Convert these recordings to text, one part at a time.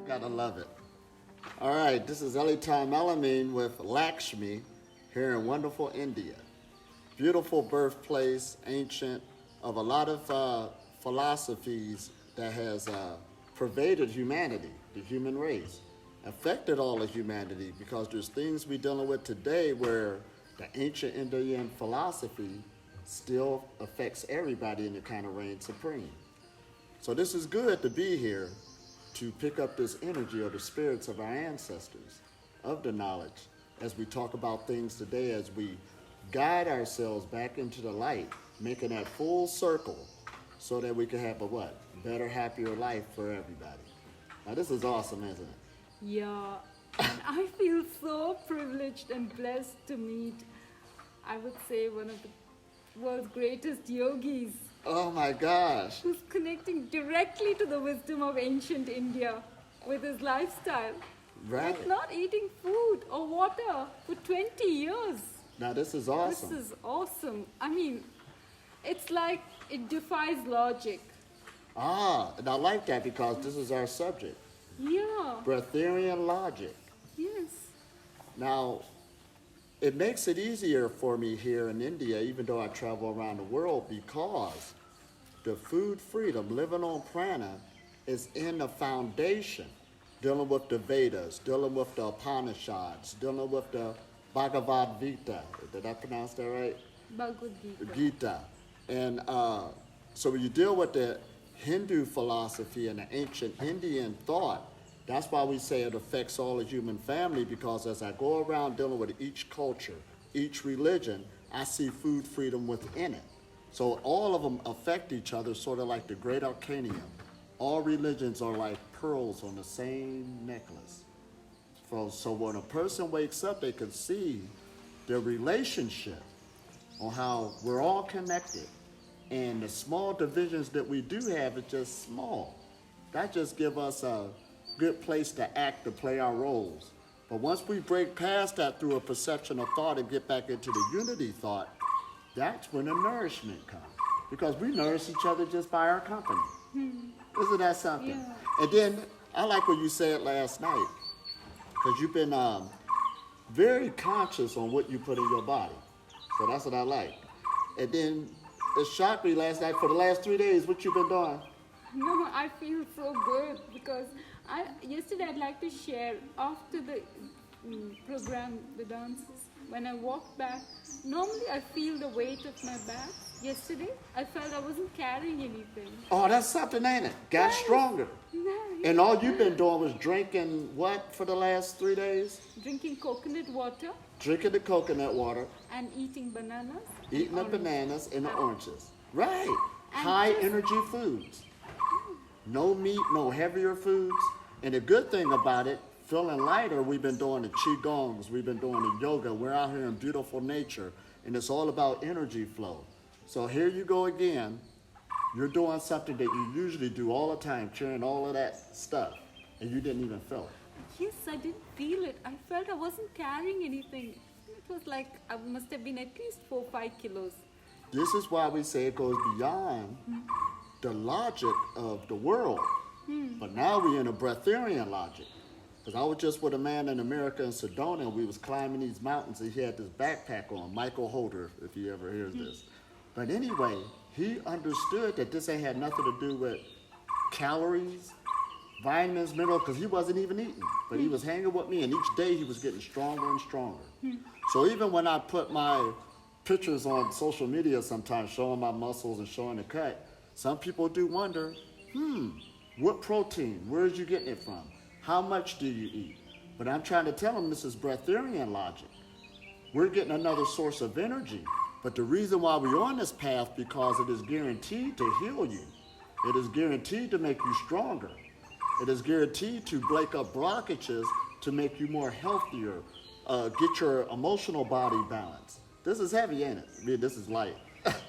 Gotta love it. All right, this is Elitom El-Amin with Lakshmi here in wonderful India. Beautiful birthplace, ancient, of a lot of philosophies that has pervaded humanity, the human race, affected all of humanity because there's things we're dealing with today where the ancient Indian philosophy still affects everybody and it kind of reigns supreme. So this is good to be here to pick up this energy or the spirits of our ancestors, of the knowledge, as we talk about things today, as we guide ourselves back into the light, making that full circle so that we can have a what? Better, happier life for everybody. Now this is awesome, isn't it? Yeah, and I feel so privileged and blessed to meet, I would say, one of the world's greatest yogis. Oh my gosh. Who's connecting directly to the wisdom of ancient India with his lifestyle. Right. Like not eating food or water for 20 years. Now this is awesome. This is awesome. I mean, it's like it defies logic. And I like that because this is our subject. Yeah. Breatharian logic. Yes. Now, it makes it easier for me here in India, even though I travel around the world, because the food freedom, living on Prana, is in the foundation, dealing with the Vedas, dealing with the Upanishads, dealing with the Bhagavad Gita. Did I pronounce that right? Bhagavad Gita. Gita. And so when you deal with the Hindu philosophy and the ancient Indian thought, that's why we say it affects all the human family, because as I go around dealing with each culture, each religion, I see food freedom within it. So all of them affect each other, sort of like the great arcanium. All religions are like pearls on the same necklace. So when a person wakes up, they can see their relationship on how we're all connected. And the small divisions that we do have is just small. That just give us a good place to act, to play our roles. But once we break past that through a perception of thought and get back into the unity thought, that's when the nourishment comes. Because we nourish each other just by our company. Isn't that something? Yeah. And then, I like what you said last night, because you've been very conscious on what you put in your body. So that's what I like. And then, it shocked me last night, for the last 3 days, what you've been doing. No, I feel so good because yesterday I'd like to share after the program, the dances, when I walked back, normally I feel the weight of my back. Yesterday, I felt I wasn't carrying anything. Oh, that's something, ain't it? Got stronger. No, And all you've been doing was drinking what for the last 3 days? drinking coconut water Drinking the coconut water, and eating bananas. eating the oranges. bananas and the oranges. Right. And High just- energy foods. No meat, no heavier foods. And the good thing about it, feeling lighter, we've been doing the Qigongs, we've been doing the yoga. We're out here in beautiful nature, and it's all about energy flow. So here you go again. You're doing something that you usually do all the time, carrying all of that stuff, and you didn't even feel it. Yes, I didn't feel it. I felt I wasn't carrying anything. It was like I must have been at least 4 or 5 kilos. This is why we say it goes beyond the logic of the world. But now we're in a breatharian logic. Because I was just with a man in America in Sedona, and we was climbing these mountains, and he had this backpack on, Michael Holder, if he ever hears this. But anyway, he understood that this ain't had nothing to do with calories, vitamins, minerals, because he wasn't even eating. But he was hanging with me, and each day he was getting stronger and stronger. So even when I put my pictures on social media sometimes showing my muscles and showing the cut, some people do wonder, what protein? Where are you getting it from? How much do you eat? But I'm trying to tell them this is breatharian logic. We're getting another source of energy. But the reason why we're on this path, because it is guaranteed to heal you. It is guaranteed to make you stronger. It is guaranteed to break up blockages to make you more healthier, get your emotional body balanced. This is heavy, ain't it? I mean, this is light.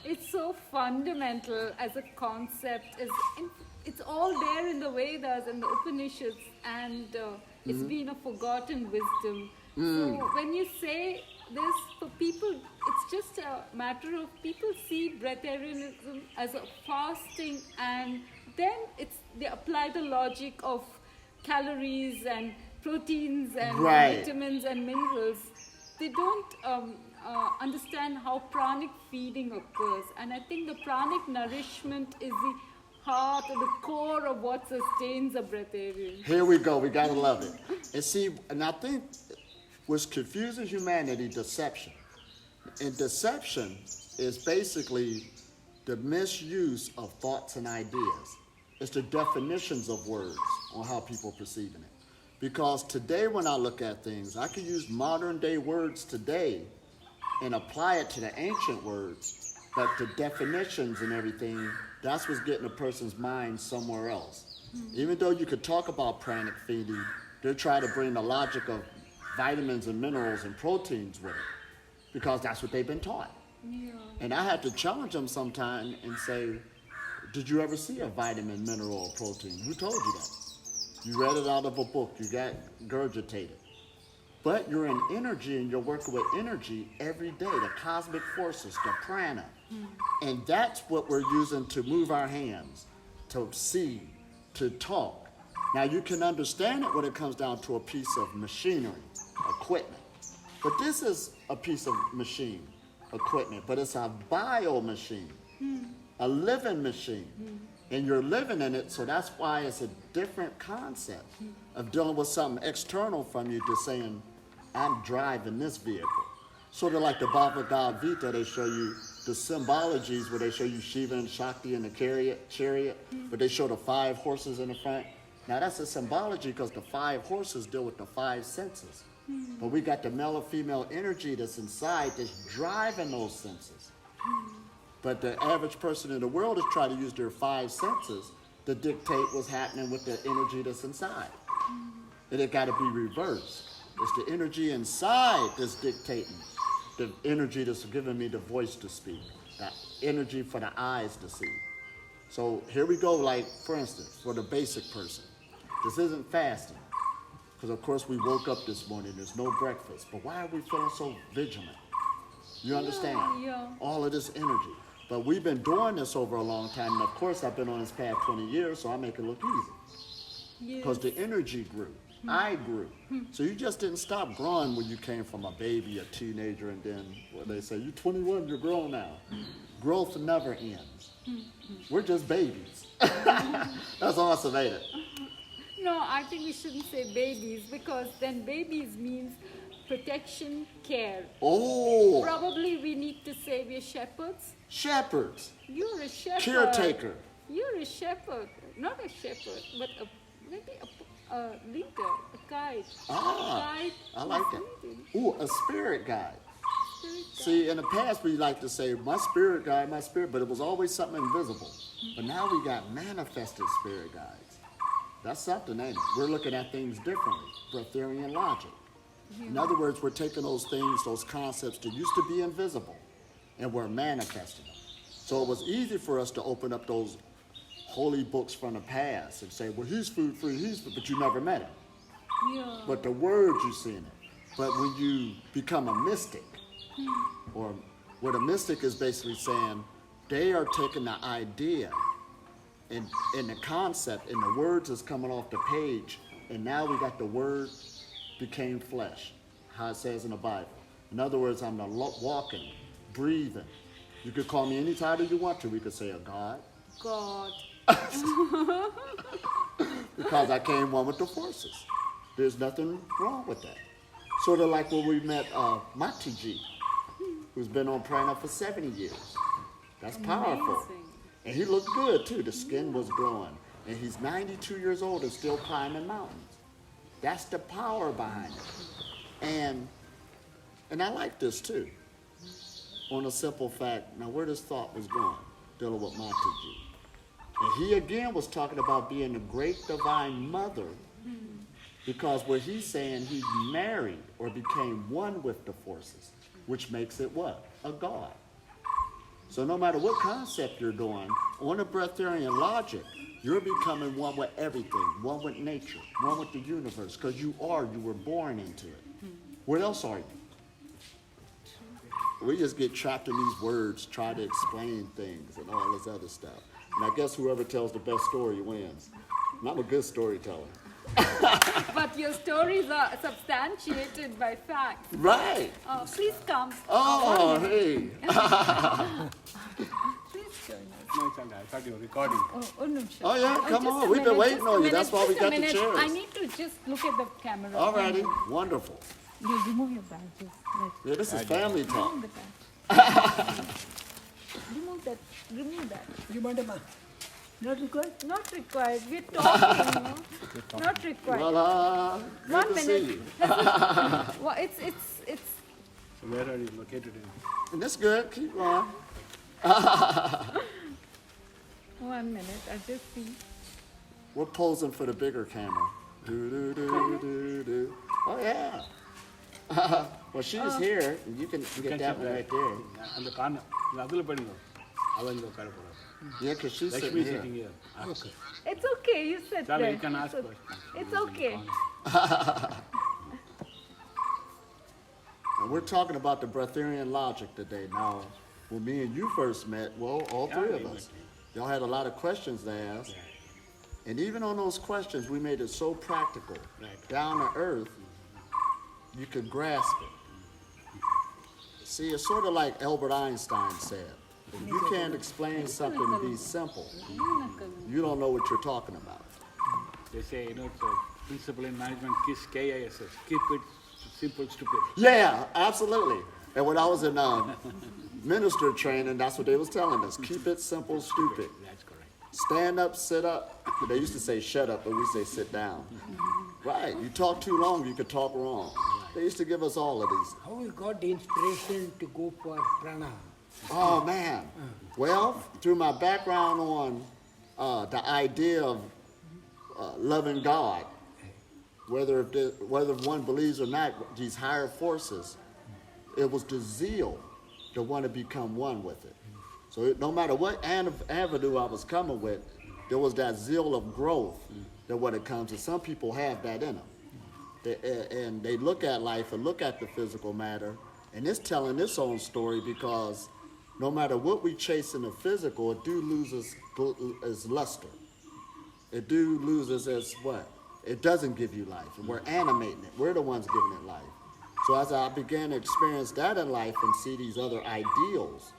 It's so fundamental as a concept. It's all there in the Vedas and the Upanishads, and it's been a forgotten wisdom. So when you say this, for people, it's just a matter of people see breatharianism as a fasting, and then they apply the logic of calories and proteins and Right. vitamins and minerals, they don't understand how pranic feeding occurs. And I think the pranic nourishment is the heart or the core of what sustains a breatharian. Here we go. We got to love it. And see, and I think what's confusing humanity, deception. And deception is basically the misuse of thoughts and ideas. It's the definitions of words on how people are perceiving it. Because today when I look at things, I can use modern day words today and apply it to the ancient words, but the definitions and everything, that's what's getting a person's mind somewhere else. Even though you could talk about pranic feeding, they're trying to bring the logic of vitamins and minerals and proteins with it, because that's what they've been taught. Yeah. And I had to challenge them sometime and say, did you ever see a vitamin, mineral, or protein? Who told you that? You read it out of a book, you got regurgitated. But you're in energy and you're working with energy every day, the cosmic forces, the prana. And that's what we're using to move our hands, to see, to talk. Now you can understand it when it comes down to a piece of machinery, equipment. But this is a piece of machine, equipment, but it's a bio machine, a living machine. And you're living in it, so that's why it's a different concept of dealing with something external from you to saying, I'm driving this vehicle. Sort of like the Bhagavad Gita, they show you the symbologies where they show you Shiva and Shakti in the chariot, but they show the 5 horses in the front. Now that's a symbology because the 5 horses deal with the 5 senses. But we got the male or female energy that's inside that's driving those senses. But the average person in the world is trying to use their 5 senses to dictate what's happening with the energy that's inside. And it got to be reversed. It's the energy inside that's dictating the energy that's giving me the voice to speak, the energy for the eyes to see. So here we go, like, for instance, for the basic person. This isn't fasting, because of course we woke up this morning, there's no breakfast. But why are we feeling so vigilant? You understand? Yeah. All of this energy. But we've been doing this over a long time, and of course I've been on this path 20 years, so I make it look easy. Because the energy grew. I grew. So you just didn't stop growing when you came from a baby, a teenager, and then what they say, you're 21, you're grown now. Growth never ends. We're just babies. That's awesome, ain't it? No, I think we shouldn't say babies, because then babies means protection, care. Oh, Probably we need to say we're shepherds. shepherds, You're a shepherd. caretaker. You're a shepherd. Not a shepherd, but maybe a leader, a guide. Ah, A guide I like is that. leading. Ooh, a spirit guide. Spirit guide. See, in the past we like to say, my spirit guide, my spirit, but it was always something invisible. But now we got manifested spirit guides. That's something, ain't it? We're looking at things differently. Breatharian logic. In other words, we're taking those things, those concepts that used to be invisible, and we're manifesting them. So it was easy for us to open up those holy books from the past and say, well, he's food free, but you never met him. Yeah. But the words you see in it. But when you become a mystic, or what a mystic is basically saying, they are taking the idea and the concept and the words that's coming off the page, and now we got the word became flesh, how it says in the Bible. In other words, I'm the walking, breathing. You could call me any title you want to. We could say a God, God. because I came one with the forces. There's nothing wrong with that. Sort of like when we met Matiji, who's been on Prana for 70 years. That's powerful. Amazing. And he looked good too. The skin was glowing. And he's 92 years old and still climbing mountains. That's the power behind it. And I like this too. On a simple fact, now where this thought was going, dealing with Matiji. And he again was talking about being a great divine mother, because what he's saying, he married or became one with the forces, which makes it what? A God. So no matter what concept you're doing, on a breatharian logic, you're becoming one with everything, one with nature, one with the universe, because you were born into it. What else are you? We just get trapped in these words, try to explain things and all this other stuff. And I guess whoever tells the best story wins. And I'm a good storyteller. But your stories are substantiated by facts. Right. Please come. Oh, 1 minute. hey. Please join us. No, it's all right. I thought you were recording. Oh, yeah, come just on. a We've been minute, waiting just a on you. minute, That's why we just a got the minute. chairs. I need to just look at the camera. All righty. Wonderful. You remove your badges. Yeah, this is family talk. Remove the badge. Remove that. You want a man? Not required? Not required. We're talking, no? Not required. Well, 1 good to see minute. you. Well, it's So where are you located in? And that's good. Keep going. 1 minute. I just see. We're posing for the bigger camera. Do, do, do, do, do. Oh, yeah. Well, she's here. And you can get that one right there. On the corner. Adula padingo. Avango karapura. Yeah, because she's Lakshmi sitting sitting here. here. Okay. It's okay. You sit Charlie, there. you can ask It's questions. It's okay. And we're talking about the Breatharian Logic today. Now, when me and you first met, well, all three of us, y'all had a lot of questions to ask. And even on those questions, we made it so practical, down to earth, you could grasp it. See, it's sort of like Albert Einstein said, if you can't explain something to be simple, you don't know what you're talking about. They say, it's a principle in management, KISS. Keep it simple, stupid. Yeah, absolutely. And when I was in minister training, that's what they was telling us. Keep it simple, stupid. That's correct. Stand up, sit up. They used to say shut up, but we say sit down. Right, you talk too long, you could talk wrong. They used to give us all of these. How you got the inspiration to go for prana? Oh, man. Well, through my background on the idea of loving God, whether one believes or not, these higher forces, it was the zeal to want to become one with it. So no matter what avenue I was coming with, there was that zeal of growth that when it comes to some people have that in them. And they look at life and look at the physical matter, and it's telling its own story because no matter what we chase in the physical, it do loses its luster. It do loses its what? It doesn't give you life. And we're animating it. We're the ones giving it life. So as I began to experience that in life and see these other ideals,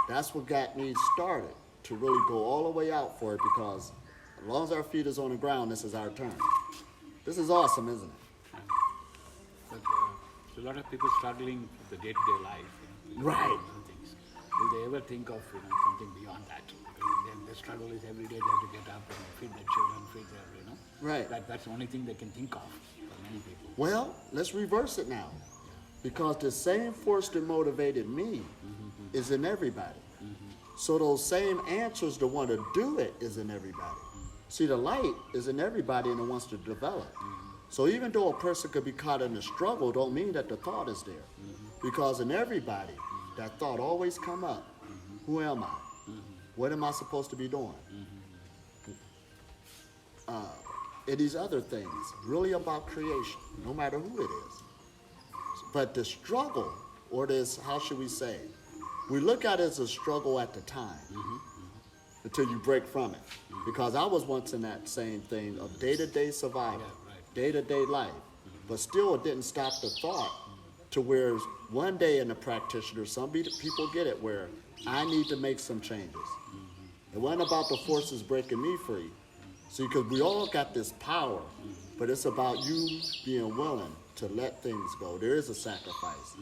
that's what got me started to really go all the way out for it because as long as our feet is on the ground, this is our turn. This is awesome, isn't it? But a lot of people struggling with the day-to-day life. Right. Things. Do they ever think of something beyond that? The struggle is every day they have to get up and feed their children, feed their, Right. That's the only thing they can think of for many people. Well, let's reverse it now. Because the same force that motivated me is in everybody. So those same answers to want to do it is in everybody. See, the light is in everybody and it wants to develop. So even though a person could be caught in a struggle, don't mean that the thought is there. Because in everybody, that thought always come up. Who am I? What am I supposed to be doing? And these other things, really about creation, no matter who it is. But the struggle, or this, how should we say, we look at it as a struggle at the time until you break from it. Because I was once in that same thing of day-to-day survival, day-to-day life, but still it didn't stop the thought to where one day in the practitioner, some people get it where I need to make some changes. It wasn't about the forces breaking me free. See, because we all got this power, but it's about you being willing to let things go. There is a sacrifice.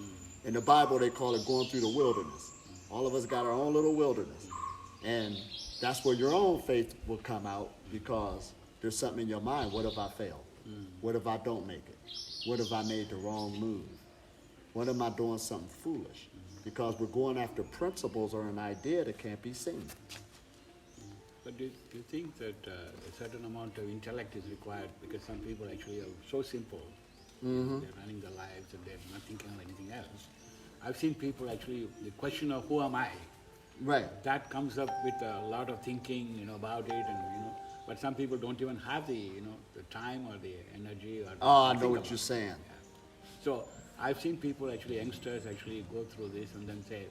In the Bible, they call it going through the wilderness. All of us got our own little wilderness. And that's where your own faith will come out because there's something in your mind. What if I fail? What if I don't make it? What if I made the wrong move? What am I doing something foolish? Because we're going after principles or an idea that can't be seen. But do you think that a certain amount of intellect is required? Because some people actually are so simple. They're running their lives and they're not thinking of anything else. I've seen people actually, the question of who am I? Right. That comes up with a lot of thinking, about it, and but some people don't even have the, the time or the energy or. Oh, I to know think what about you're it. saying. Yeah. So I've seen people actually, youngsters actually go through this and then say,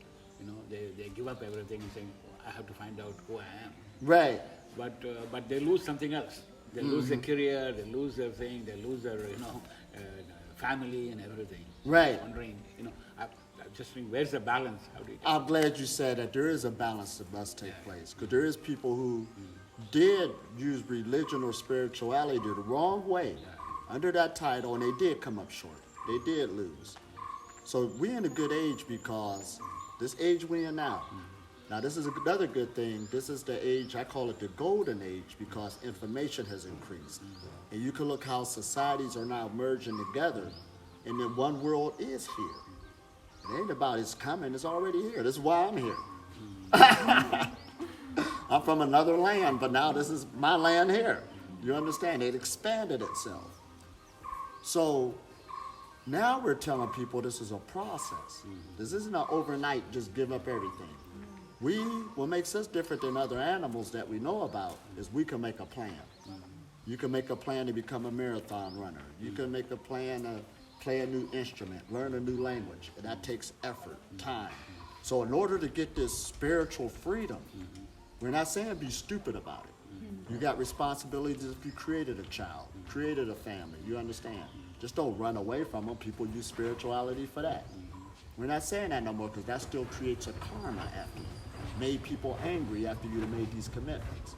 they give up everything and saying, I have to find out who I am. Right. But they lose something else. They lose their career, they lose their thing, they lose their, family and everything. Right. Wondering, I'm just thinking, where's the balance? How do you I'm glad you said that there is a balance that must take place, because there is people who did use religion or spirituality the wrong way under that title, and they did come up short. They did lose. So we're in a good age because this age we're in now. Now this is another good thing. This is the age, I call it the golden age, because information has increased. And you can look how societies are now merging together, and then one world is here. It ain't about it's coming, it's already here. This is why I'm here. I'm from another land, but now this is my land here. You understand? It expanded itself. So now we're telling people this is a process. This isn't an overnight just give up everything. What makes us different than other animals that we know about is we can make a plan. You can make a plan to become a marathon runner. You can make a plan to play a new instrument, learn a new language, and that takes effort, time. So in order to get this spiritual freedom, we're not saying be stupid about it. You got responsibilities if you created a child, created a family, you understand. Just don't run away from them. People use spirituality for that. We're not saying that no more, because that still creates a karma after you. Made people angry after you made these commitments.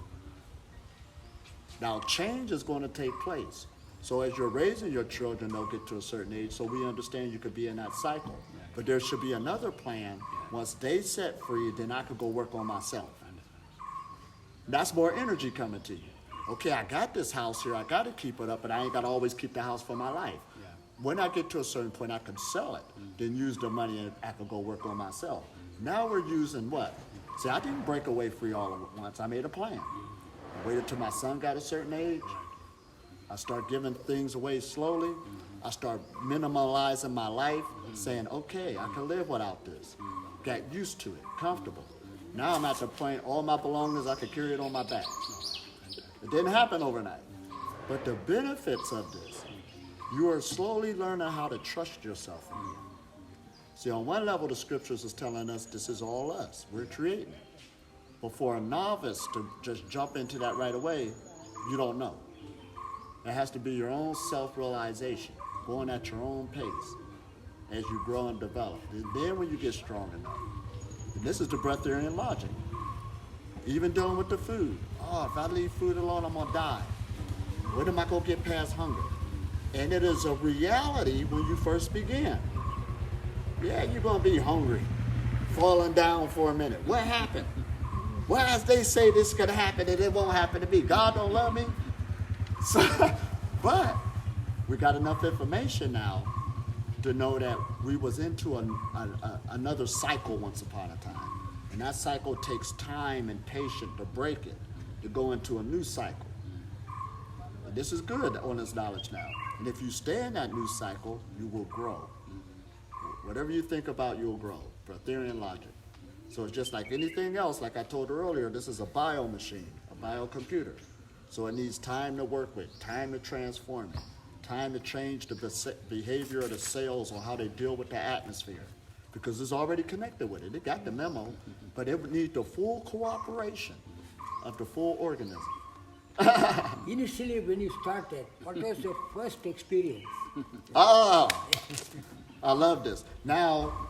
Now change is going to take place. So as you're raising your children, they'll get to a certain age, so we understand you could be in that cycle. But there should be another plan. Once they set free, then I could go work on myself. That's more energy coming to you. Okay, I got this house here, I got to keep it up, but I ain't got to always keep the house for my life. When I get to a certain point, I can sell it, then use the money and I can go work on myself. Now we're using what? See, I didn't break away free all at once. I made a plan. I waited till my son got a certain age. I start giving things away slowly. I start minimalizing my life, saying, okay, I can live without this. Got used to it, comfortable. Now I'm at the point, all my belongings, I could carry it on my back. It didn't happen overnight. But the benefits of this, you are slowly learning how to trust yourself again. See, on one level, the scriptures is telling us this is all us. We're creating it. But for a novice to just jump into that right away, you don't know. It has to be your own self-realization, going at your own pace as you grow and develop. And then when you get strong enough, and this is the Breatharian logic, even dealing with the food. Oh, if I leave food alone, I'm going to die. When am I going to get past hunger? And it is a reality when you first begin. Yeah, you're going to be hungry, falling down for a minute. What happened? Why as they say this could happen and it won't happen to me? God don't love me? So, but we got enough information now to know that we was into another cycle once upon a time. And that cycle takes time and patience to break it, to go into a new cycle. And this is good on this knowledge now. And if you stay in that new cycle, you will grow. Whatever you think about, you'll grow. Breatharian logic. So it's just like anything else, like I told her earlier, this is a bio machine, a biocomputer. So it needs time to work with, time to transform it, time to change the behavior of the cells or how they deal with the atmosphere. Because it's already connected with it. It got the memo, but it would need the full cooperation of the full organism. Initially, when you started, what was your first experience? Oh, I love this. Now,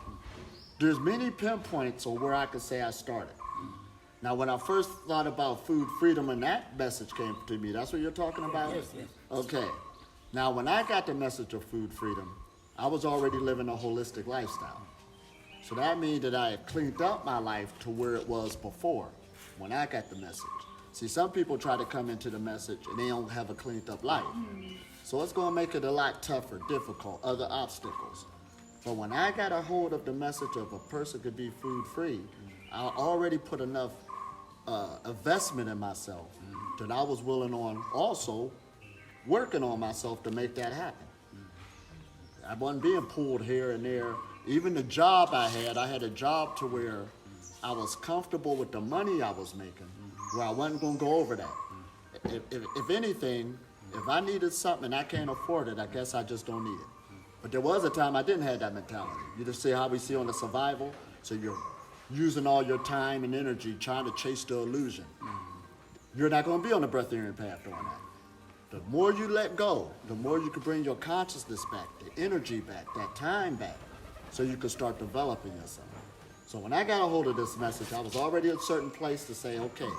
there's many pinpoints on where I could say I started. Now, when I first thought about food freedom and that message came to me, that's what you're talking about? Yes, yes. Okay. Now, when I got the message of food freedom, I was already living a holistic lifestyle. So that means that I had cleaned up my life to where it was before, when I got the message. See, some people try to come into the message and they don't have a cleaned up life. So it's going to make it a lot tougher, difficult, other obstacles. But when I got a hold of the message of a person could be food free, I already put enough investment in myself that I was willing on also working on myself to make that happen. I wasn't being pulled here and there. Even the job I had a job to where I was comfortable with the money I was making, where I wasn't going to go over that. If anything, if I needed something and I can't afford it, I guess I just don't need it. But there was a time I didn't have that mentality. You just see how we see on the survival? So you're using all your time and energy trying to chase the illusion. You're not going to be on the breatharian path doing that. The more you let go, the more you can bring your consciousness back, the energy back, that time back, so you can start developing yourself. So when I got a hold of this message, I was already at a certain place to say, okay.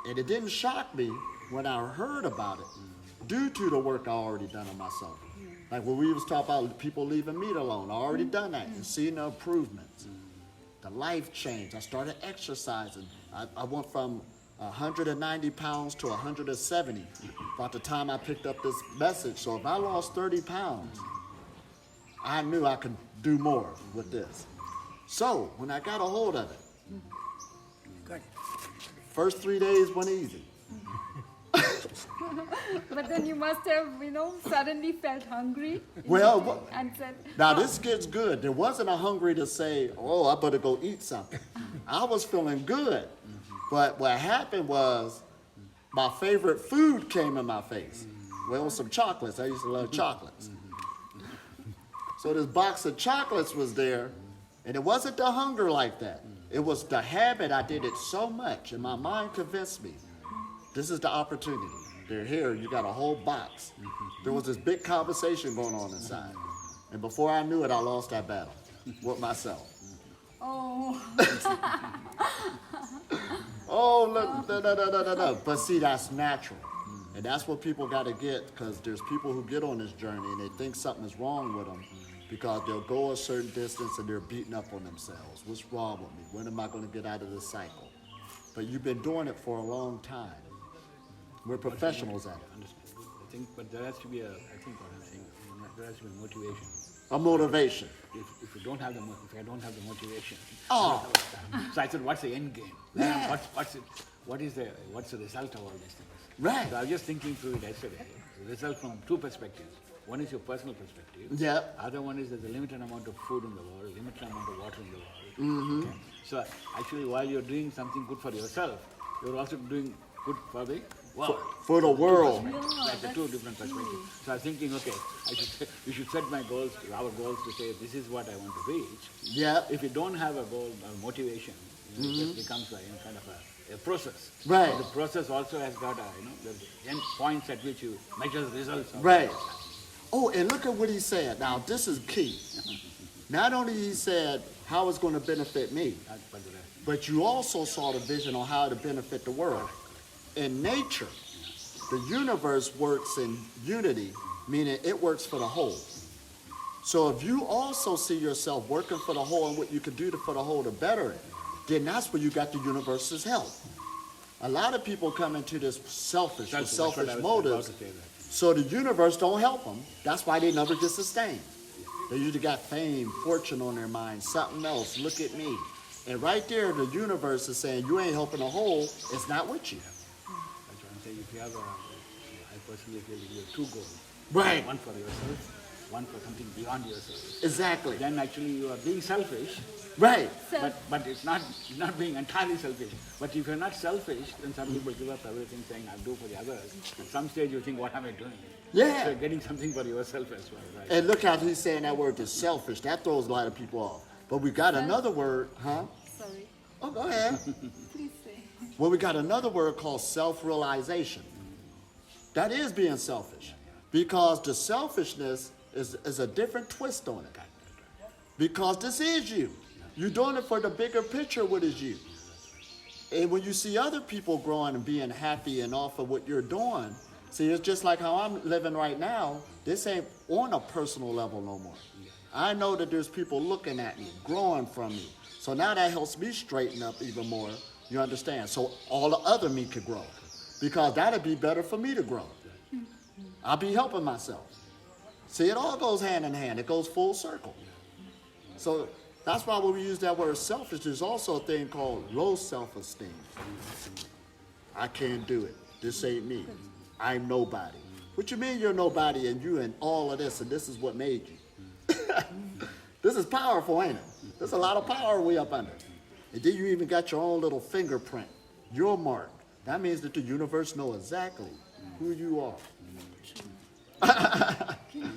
And it didn't shock me when I heard about it due to the work I already done on myself. Like when we was talking about people leaving meat alone, I already done that and seeing the improvements. The life change. I started exercising. I went from 190 pounds to 170 about the time I picked up this message. So if I lost 30 pounds, I knew I could do more with this. So when I got a hold of it, Good. first 3 days went easy. But then you must have, suddenly felt hungry. Well, and said, now this gets good. There wasn't a hungry to say, oh, I better go eat something. I was feeling good. But what happened was my favorite food came in my face. Well, it was some chocolates. I used to love chocolates. So this box of chocolates was there, and it wasn't the hunger like that. It was the habit. I did it so much, and my mind convinced me, this is the opportunity. They're here. You got a whole box. There was this big conversation going on inside. And before I knew it, I lost that battle with myself. oh, Oh, look, no. But see, that's natural. And that's what people got to get, because there's people who get on this journey and they think something is wrong with them because they'll go a certain distance and they're beating up on themselves. What's wrong with me? When am I going to get out of this cycle? But you've been doing it for a long time. We're professionals at it. I think, but there has to be I think what I'm saying, there has to be motivation. A motivation. If you don't have if I don't have the motivation. Oh. So I said, what's the end game? Yeah. What's the result of all these things? Right. So I was just thinking through it yesterday. The result from two perspectives. One is your personal perspective. Yep. Other one is there's a limited amount of food in the world, limited amount of water in the world. Okay? So actually, while you're doing something good for yourself, you're also doing good for the world. For the world. That's the two different perspectives. So I was thinking, okay, we should set our goals to say, this is what I want to reach. Yep. If you don't have a goal or motivation, it just becomes kind of a process. Right. The process also has got the end points at which you measure the results. Of Right. it. Oh, and look at what he said. Now, this is key. Not only he said how it's going to benefit me, But the rest. but you also saw the vision on how to benefit the world. In nature, the universe works in unity, meaning it works for the whole. So if you also see yourself working for the whole and what you can do for the whole to better it, then that's where you got the universe's help. A lot of people come into this selfish That's what I was about motives, to say that. so the universe don't help them. That's why they never get sustained. They usually got fame, fortune on their mind, something else, look at me. And right there, the universe is saying, you ain't helping the whole, it's not with you. That's what I'm saying. If you have I personally feel you have two goals. Right. One for yourself, one for something beyond yourself. Exactly. Then actually you are being selfish, Right. but it's not being entirely selfish. But if you're not selfish, then some people give up everything saying, I'll do for the others. At some stage you think, what am I doing? Yeah. So you're getting something for yourself as well, right? And look how he's saying that word is selfish. That throws a lot of people off. But we got another word, huh? sorry. Oh, go ahead. Please say. Well, we got another word called self-realization. That is being selfish. Because the selfishness is a different twist on it. Because this is you. You're doing it for the bigger picture, what is you. And when you see other people growing and being happy and off of what you're doing, see, it's just like how I'm living right now. This ain't on a personal level no more. I know that there's people looking at me, growing from me. So now that helps me straighten up even more, you understand? So all the other me could grow. Because that'd be better for me to grow. I'll be helping myself. See, it all goes hand in hand. It goes full circle. So that's why when we use that word selfish, there's also a thing called low self-esteem. I can't do it. This ain't me. I'm nobody. What you mean you're nobody and you and all of this and this is what made you? This is powerful, ain't it? There's a lot of power we up under. And then you even got your own little fingerprint, your mark. That means that the universe knows exactly who you are.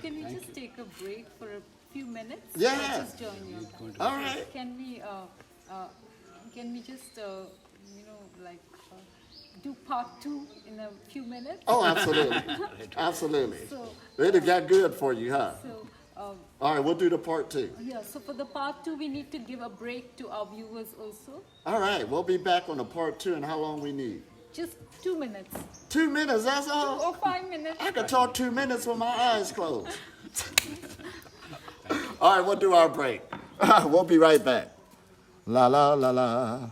Can we just take a break for a few minutes? Yeah. I'll just join you. All right. Can we just do part 2 in a few minutes. Oh, absolutely. Absolutely. So, It got good for you, huh? so All right, we'll do the part 2. yeah, so for the part 2, we need to give a break to our viewers also. All right, we'll be back on the part 2, and how long we need? Just 2 minutes. 2 minutes, that's 2 all? or 5 minutes. I can talk 2 minutes with my eyes closed. All right, we'll do our break. We'll be right back. La la la la.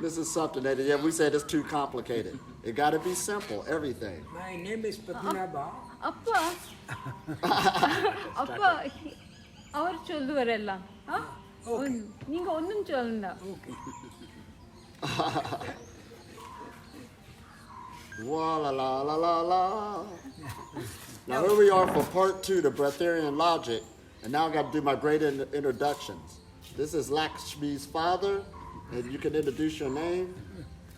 This is something that, yeah, we said it's too complicated. It got to be simple, everything. My name is Padmanabhan. Appa, Appa, our cholluvarella. Huh? Ninga onnum cholunda. Okay. La la la la la la. Now here we are for part 2, the Breatharian Logic, and now I got to do my great introductions. This is Lakshmi's father, and you can introduce your name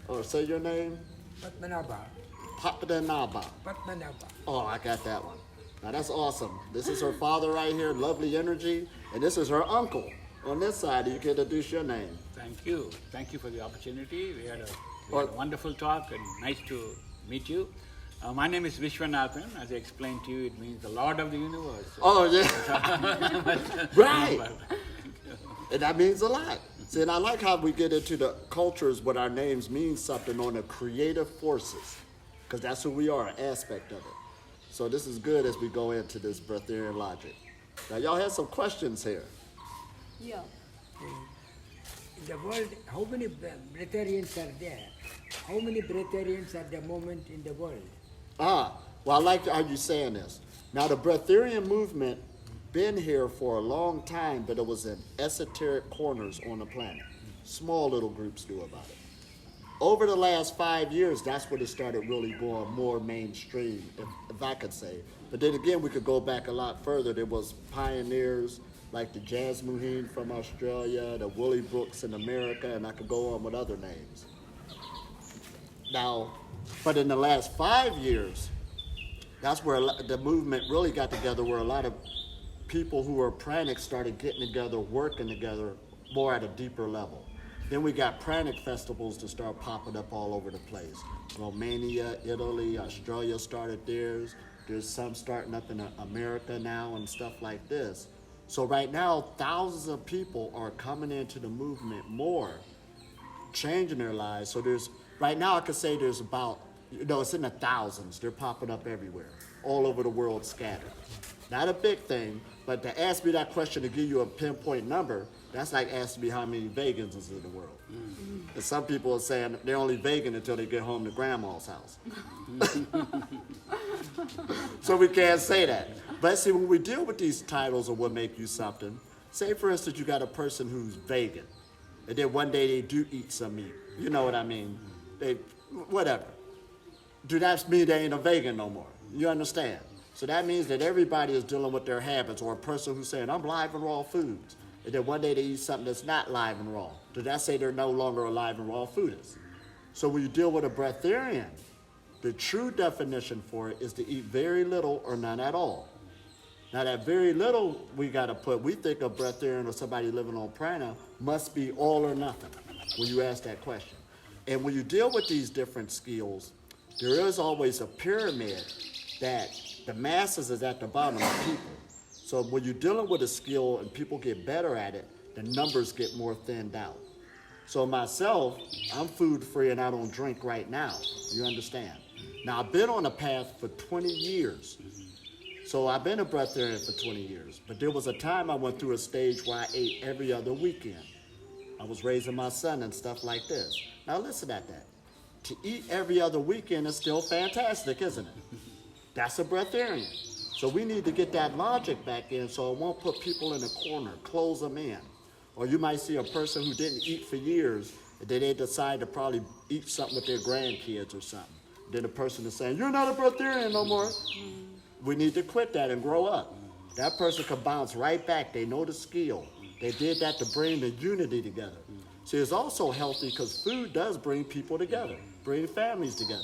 or say your name. Padmanabhan. Padmanabhan. Padmanabhan. Oh, I got that one. Now that's awesome. This is her father right here, lovely energy, and this is her uncle on this side. You can introduce your name. Thank you. Thank you for the opportunity. We had a wonderful talk and nice to meet you. My name is Viswanathan. As I explained to you, it means the Lord of the Universe. Oh, yeah. Right. And that means a lot. See, and I like how we get into the cultures when our names mean something on the creative forces, because that's who we are, an aspect of it. So this is good as we go into this Breatharian Logic. Now, y'all had some questions here. Yeah. In the world, how many breatharians are there? How many breatharians at the moment in the world? Well, I like how you're saying this. Now, the Breatharian movement been here for a long time, but it was in esoteric corners on the planet. Small little groups knew about it. Over the last 5 years, that's when it started really going more mainstream, if I could say. But then again, we could go back a lot further. There was pioneers like the Jazz Muheen from Australia, the Willie Brooks in America, and I could go on with other names. Now, but in the last 5 years, that's where the movement really got together, where a lot of people who were pranics started getting together, working together more at a deeper level. Then we got pranic festivals to start popping up all over the place. Romania, Italy, Australia started theirs. There's some starting up in America now and stuff like this. So right now, thousands of people are coming into the movement more, changing their lives. So right now I could say there's about, it's in the thousands. They're popping up everywhere, all over the world scattered. Not a big thing, but to ask me that question to give you a pinpoint number, that's like asking me how many vegans is in the world. Mm-hmm. And some people are saying they're only vegan until they get home to grandma's house. So we can't say that. But see, when we deal with these titles of what make you something, say for instance you got a person who's vegan, and then one day they do eat some meat. You know what I mean? Whatever. Do that mean they ain't a vegan no more? You understand? So that means that everybody is dealing with their habits, or a person who's saying, I'm live and raw foods. And then one day they eat something that's not live and raw. Does that say they're no longer a live and raw foodist? So when you deal with a breatharian, the true definition for it is to eat very little or none at all. Now that very little we think of breatharian or somebody living on prana must be all or nothing when you ask that question. And when you deal with these different skills, there is always a pyramid that the masses is at the bottom of people. So when you're dealing with a skill and people get better at it, the numbers get more thinned out. So myself, I'm food free and I don't drink right now. You understand? Now I've been on a path for 20 years. So I've been a breatharian for 20 years. But there was a time I went through a stage where I ate every other weekend. I was raising my son and stuff like this. Now listen at that. To eat every other weekend is still fantastic, isn't it? That's a breatharian. So we need to get that logic back in so it won't put people in a corner, close them in. Or you might see a person who didn't eat for years, and then they decide to probably eat something with their grandkids or something. Then the person is saying, you're not a breatharian no more. We need to quit that and grow up. That person can bounce right back. They know the skill. They did that to bring the unity together. See, it's also healthy because food does bring people together, bring families together.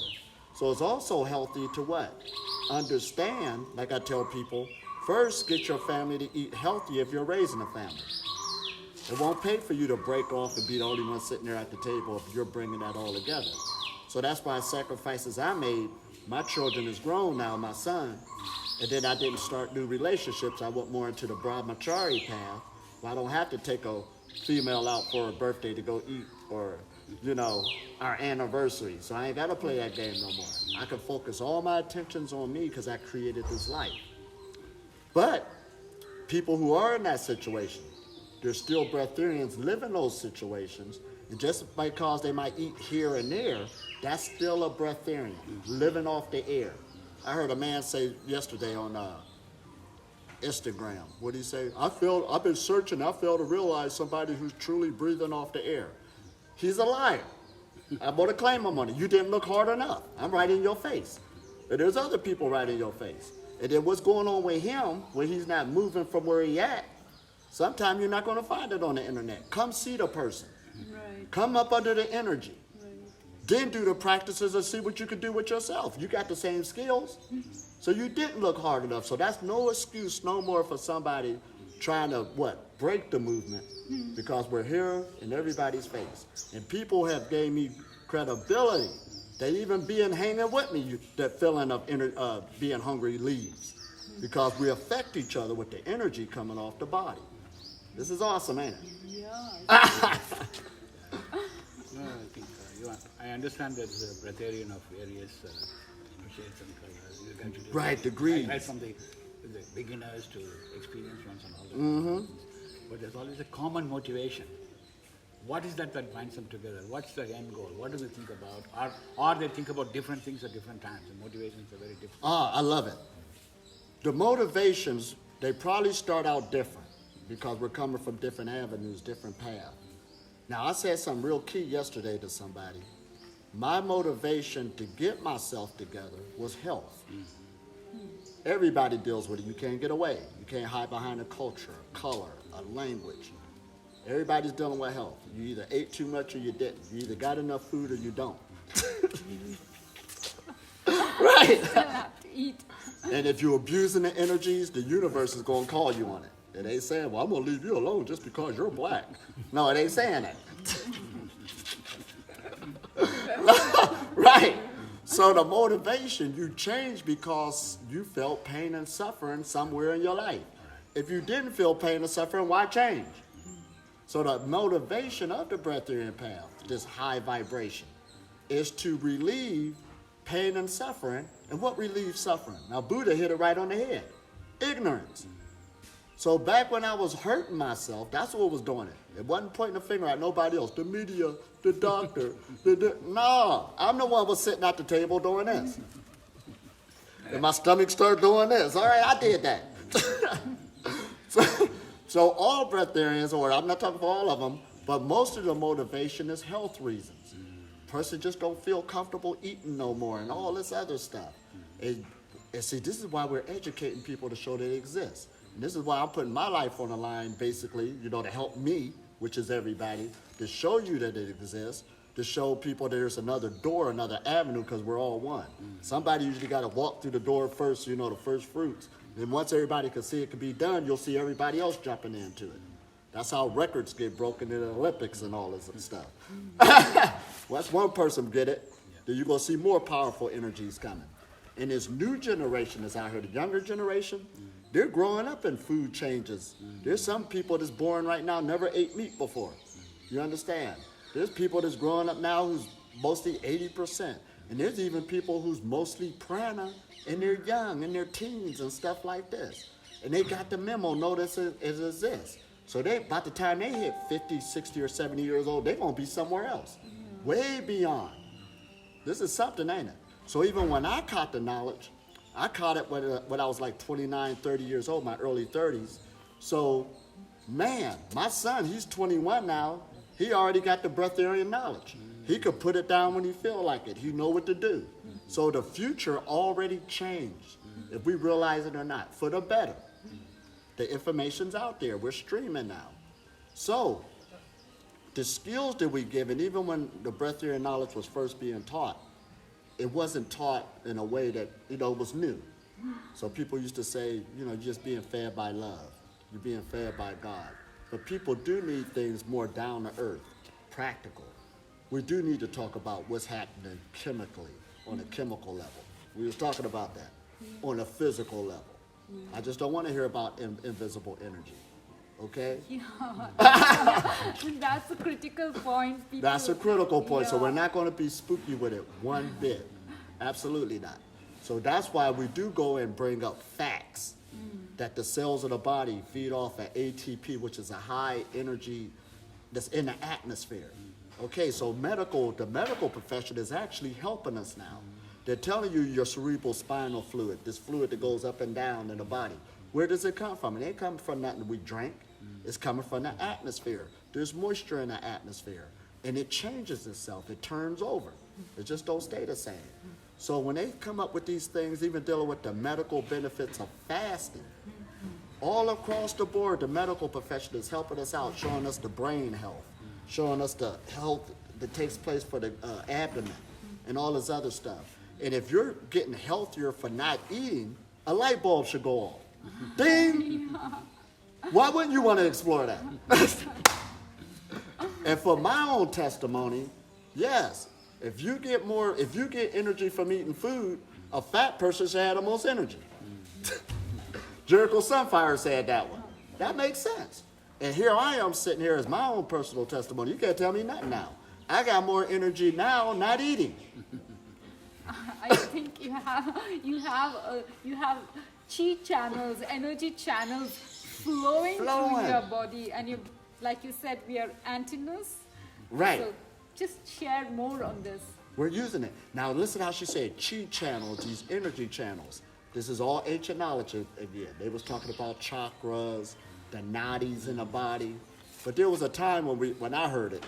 So it's also healthy to what? Understand, like I tell people, first get your family to eat healthy if you're raising a family. It won't pay for you to break off and be the only one sitting there at the table if you're bringing that all together. So that's why sacrifices I made. My children is grown now, my son, and then I didn't start new relationships. I went more into the brahmachari path. I don't have to take a female out for a birthday to go eat or, our anniversary. So I ain't got to play that game no more. I can focus all my attentions on me because I created this life. But people who are in that situation, there's still breatharians live in those situations. And just because they might eat here and there, that's still a breatharian, living off the air. I heard a man say yesterday on Instagram, what did he say? I've been searching, I failed to realize somebody who's truly breathing off the air. He's a liar. I'm going to claim him on it. You didn't look hard enough. I'm right in your face. And there's other people right in your face. And then what's going on with him when he's not moving from where he at, sometimes you're not going to find it on the internet. Come see the person. Right. Come up under the energy. Right. Then do the practices and see what you can do with yourself. You got the same skills. So you didn't look hard enough. So that's no excuse no more for somebody trying to, break the movement, because we're here in everybody's face. And people have gave me credibility. They even being hanging with me, that feeling of being hungry leaves. Because we affect each other with the energy coming off the body. This is awesome, ain't it? Yeah. No, I think I understand there's a breatharian of various shades and colors. You can do Right, degrees. Right from the beginners to experienced ones and all that. But there's always a common motivation. What is that binds them together? What's the end goal? What do they think about? Or they think about different things at different times. The motivations are very different. I love it. The motivations, they probably start out different because we're coming from different avenues, different paths. Now, I said something real key yesterday to somebody. My motivation to get myself together was health. Everybody deals with it. You can't get away. You can't hide behind a culture, a color, a language. Everybody's dealing with health. You either ate too much or you didn't. You either got enough food or you don't. Right. Still have to eat. And if you're abusing the energies, the universe is going to call you on it. It ain't saying, well, I'm going to leave you alone just because you're black. No, it ain't saying that. Right. So the motivation, you change because you felt pain and suffering somewhere in your life. If you didn't feel pain and suffering, why change? So the motivation of the breatharian path, this high vibration, is to relieve pain and suffering. And what relieves suffering? Now, Buddha hit it right on the head. Ignorance. So back when I was hurting myself, that's what was doing it. It wasn't pointing the finger at nobody else. The media, the doctor, no. I'm the one who was sitting at the table doing this. And my stomach started doing this. All right, I did that. So all breatharians, or I'm not talking for all of them, but most of the motivation is health reasons. Person just don't feel comfortable eating no more and all this other stuff. And see, this is why we're educating people to show that it exists. And this is why I'm putting my life on the line, basically, to help me, which is everybody, to show you that it exists, to show people there's another door, another avenue, because we're all one. Somebody usually got to walk through the door first, the first fruits. And once everybody can see it can be done, you'll see everybody else jumping into it. That's how records get broken in the Olympics and all this stuff. Once one person get it, then you're going to see more powerful energies coming. And this new generation is out here, the younger generation, they're growing up in food changes. There's some people that's born right now never ate meat before. You understand? There's people that's growing up now who's mostly 80%. And there's even people who's mostly prana and they're young in their teens and stuff like this. And they got the memo, notice it exists. So they, by the time they hit 50, 60, or 70 years old, they're going to be somewhere else. Way beyond. This is something, ain't it? So even when I caught the knowledge, I caught it when I was like 29, 30 years old, my early 30s. So, man, my son, he's 21 now. He already got the breatharian knowledge. He could put it down when he feel like it. He know what to do. So the future already changed, if we realize it or not, for the better. The information's out there. We're streaming now. So the skills that we give, and even when the breatharian knowledge was first being taught, it wasn't taught in a way that, was new. So people used to say, you're just being fed by love. You're being fed by God. But people do need things more down to earth, practical. We do need to talk about what's happening chemically, on a chemical level. We was talking about that, on a physical level. I just don't want to hear about invisible energy, okay? That's a critical point. That's a critical point, so Yeah. we're not going to be spooky with it one bit. Absolutely not. So that's why we do go and bring up facts that the cells of the body feed off of ATP, which is a high energy that's in the atmosphere. Okay, so the medical profession is actually helping us now. They're telling you your cerebral spinal fluid, this fluid that goes up and down in the body. Where does it come from? It ain't coming from nothing we drank. It's coming from the atmosphere. There's moisture in the atmosphere, and it changes itself. It turns over. It just don't stay the same. So when they come up with these things, even dealing with the medical benefits of fasting, all across the board, the medical profession is helping us out, showing us the brain health, showing us the health that takes place for the abdomen and all this other stuff. And if you're getting healthier for not eating, a light bulb should go off. Ding! Why wouldn't you want to explore that? And for my own testimony, yes, if you get energy from eating food, a fat person should have the most energy. Jericho Sunfire said that one. That makes sense. And here I am sitting here as my own personal testimony. You can't tell me nothing now. I got more energy now not eating. I think you have chi channels, energy channels flowing through your body, and you, like you said, we are antennas. Right. So just share more on this. We're using it. Now listen how she said chi channels, these energy channels. This is all ancient knowledge again. They was talking about chakras, the nadis in the body. But there was a time when I heard it,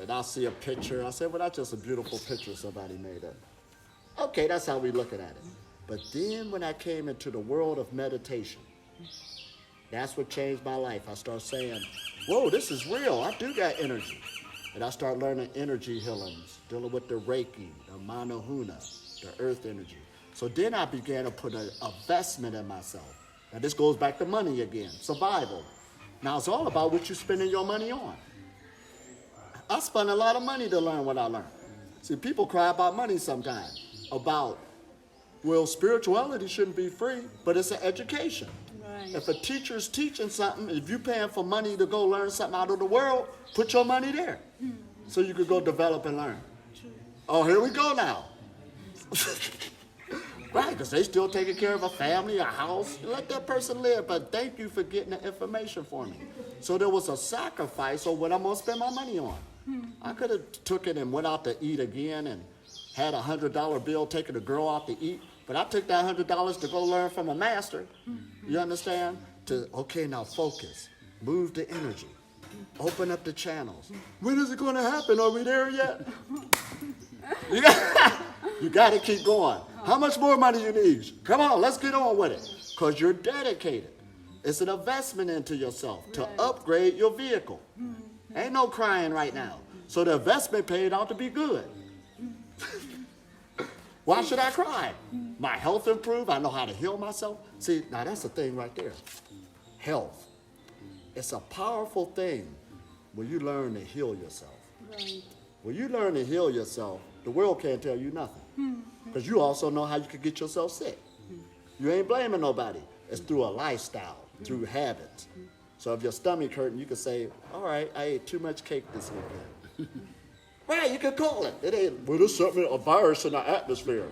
and I see a picture, I said, well, that's just a beautiful picture somebody made up. Okay, that's how we looking at it. But then when I came into the world of meditation, that's what changed my life. I started saying, whoa, this is real. I do got energy. And I started learning energy healings, dealing with the Reiki, the Manahuna, the earth energy. So then I began to put an investment in myself. Now this goes back to money again, survival. Now it's all about what you're spending your money on. I spent a lot of money to learn what I learned. See, people cry about money sometimes, about, well, spirituality shouldn't be free, but it's an education. Right. If a teacher's teaching something, if you're paying for money to go learn something out of the world, put your money there so you could go develop and learn. True. Oh, here we go now. Right, because they still taking care of a family, a house. Let that person live, but thank you for getting the information for me. So there was a sacrifice on what I'm going to spend my money on. I could have took it and went out to eat again and had a $100 bill taking a girl out to eat, but I took that $100 to go learn from a master. You understand? Okay, now focus. Move the energy. Open up the channels. When is it going to happen? Are we there yet? You got to keep going. How much more money you need? Come on, let's get on with it. Because you're dedicated. It's an investment into yourself to upgrade your vehicle. Ain't no crying right now. So the investment paid out to be good. Why should I cry? My health improved. I know how to heal myself. See, now that's the thing right there. Health. It's a powerful thing when you learn to heal yourself. Right. When you learn to heal yourself, the world can't tell you nothing. Because you also know how you can get yourself sick. You ain't blaming nobody. It's through a lifestyle, through habits. So if your stomach hurting, you can say, all right, I ate too much cake this weekend. Right, you can call it. It ain't, well, there's something, a virus in the atmosphere.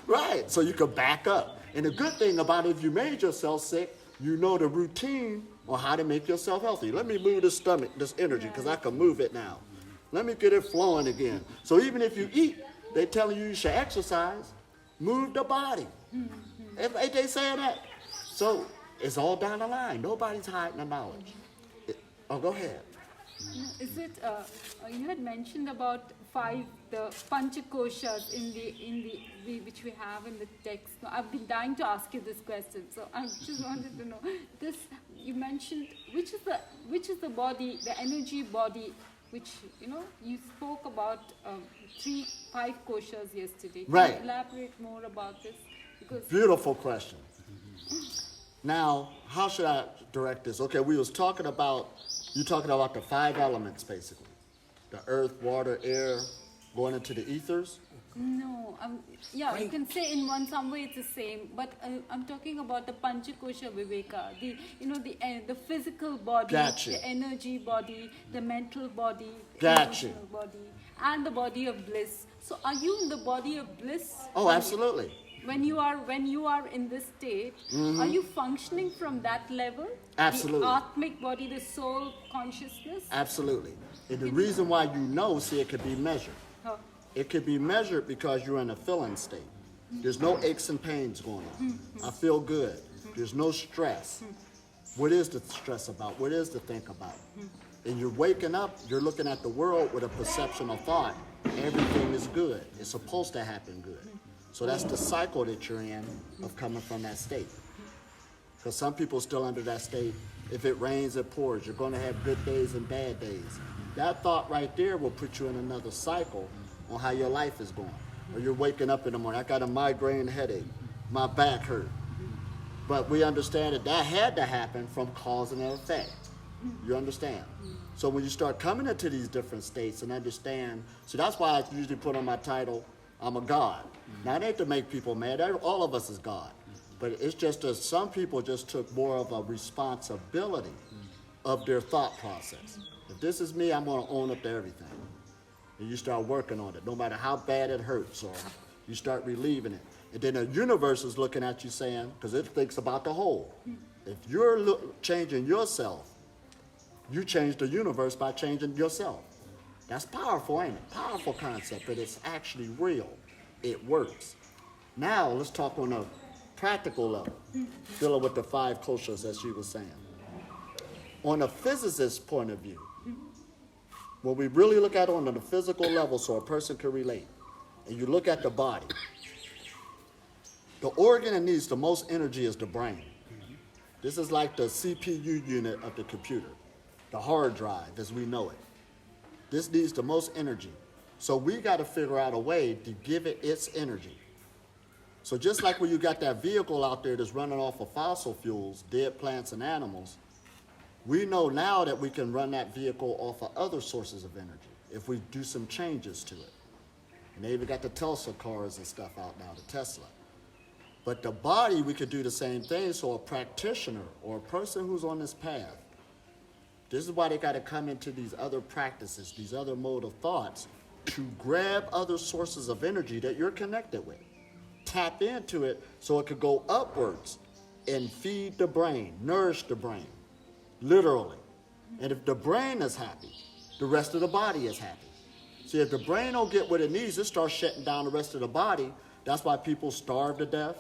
Right, so you can back up. And the good thing about it, if you made yourself sick, you know the routine on how to make yourself healthy. Let me move this stomach, this energy, because I can move it now. Let me get it flowing again. So even if you eat, they're telling you should exercise, move the body. Ain't they saying that? So it's all down the line. Nobody's hiding the knowledge. Go ahead. Is it? You had mentioned about the panchakoshas which we have in the text. Now, I've been dying to ask you this question, so I just wanted to know. This you mentioned, which is the body, the energy body, which, you spoke about 5 koshas yesterday. Can Right. you elaborate more about this? Because Beautiful question. Now, how should I direct this? Okay, you're talking about the 5 elements, basically. The earth, water, air, going into the ethers. no, you can say in some way it's the same, but I'm talking about the Panchakosha Viveka, the physical body, Gotcha. the energy body, the mental body, Gotcha. emotional body, and the body of bliss. So are you in the body of bliss? Oh, absolutely. When you are in this state, are you functioning from that level? Absolutely. The Atmic body, the soul consciousness? Absolutely. And the reason why it could be measured. Huh. It could be measured because you're in a feeling state. There's no aches and pains going on. I feel good. There's no stress. What is the stress about? What is the think about? And you're waking up, you're looking at the world with a perception of thought. Everything is good. It's supposed to happen good. So that's the cycle that you're in of coming from that state. Because some people are still under that state. If it rains, it pours. You're going to have good days and bad days. That thought right there will put you in another cycle on how your life is going. Or you're waking up in the morning, I got a migraine headache, my back hurt. But we understand that had to happen from cause and effect. You understand? So when you start coming into these different states and understand, so that's why I usually put on my title, I'm a God. Now it ain't to make people mad, all of us is God. But it's just that some people just took more of a responsibility of their thought process. If this is me, I'm gonna own up to everything. And you start working on it, no matter how bad it hurts, or you start relieving it. And then the universe is looking at you saying, because it thinks about the whole. If you're changing yourself, you change the universe by changing yourself. That's powerful, ain't it? Powerful concept, but it's actually real. It works. Now, let's talk on a practical level, dealing with the 5 koshas, as she was saying. On a physicist's point of view, when we really look at it on the physical level so a person can relate, and you look at the body, the organ that needs the most energy is the brain. This is like the CPU unit of the computer, the hard drive as we know it. This needs the most energy. So we got to figure out a way to give it its energy. So just like when you got that vehicle out there that's running off of fossil fuels, dead plants and animals, we know now that we can run that vehicle off of other sources of energy if we do some changes to it. And they even got the Tesla cars and stuff out now, the Tesla. But the body, we could do the same thing. So a practitioner or a person who's on this path, this is why they got to come into these other practices, these other mode of thoughts, to grab other sources of energy that you're connected with. Tap into it so it could go upwards and feed the brain, nourish the brain, literally. And if the brain is happy, the rest of the body is happy. See, if the brain don't get what it needs, it starts shutting down the rest of the body. That's why people starve to death.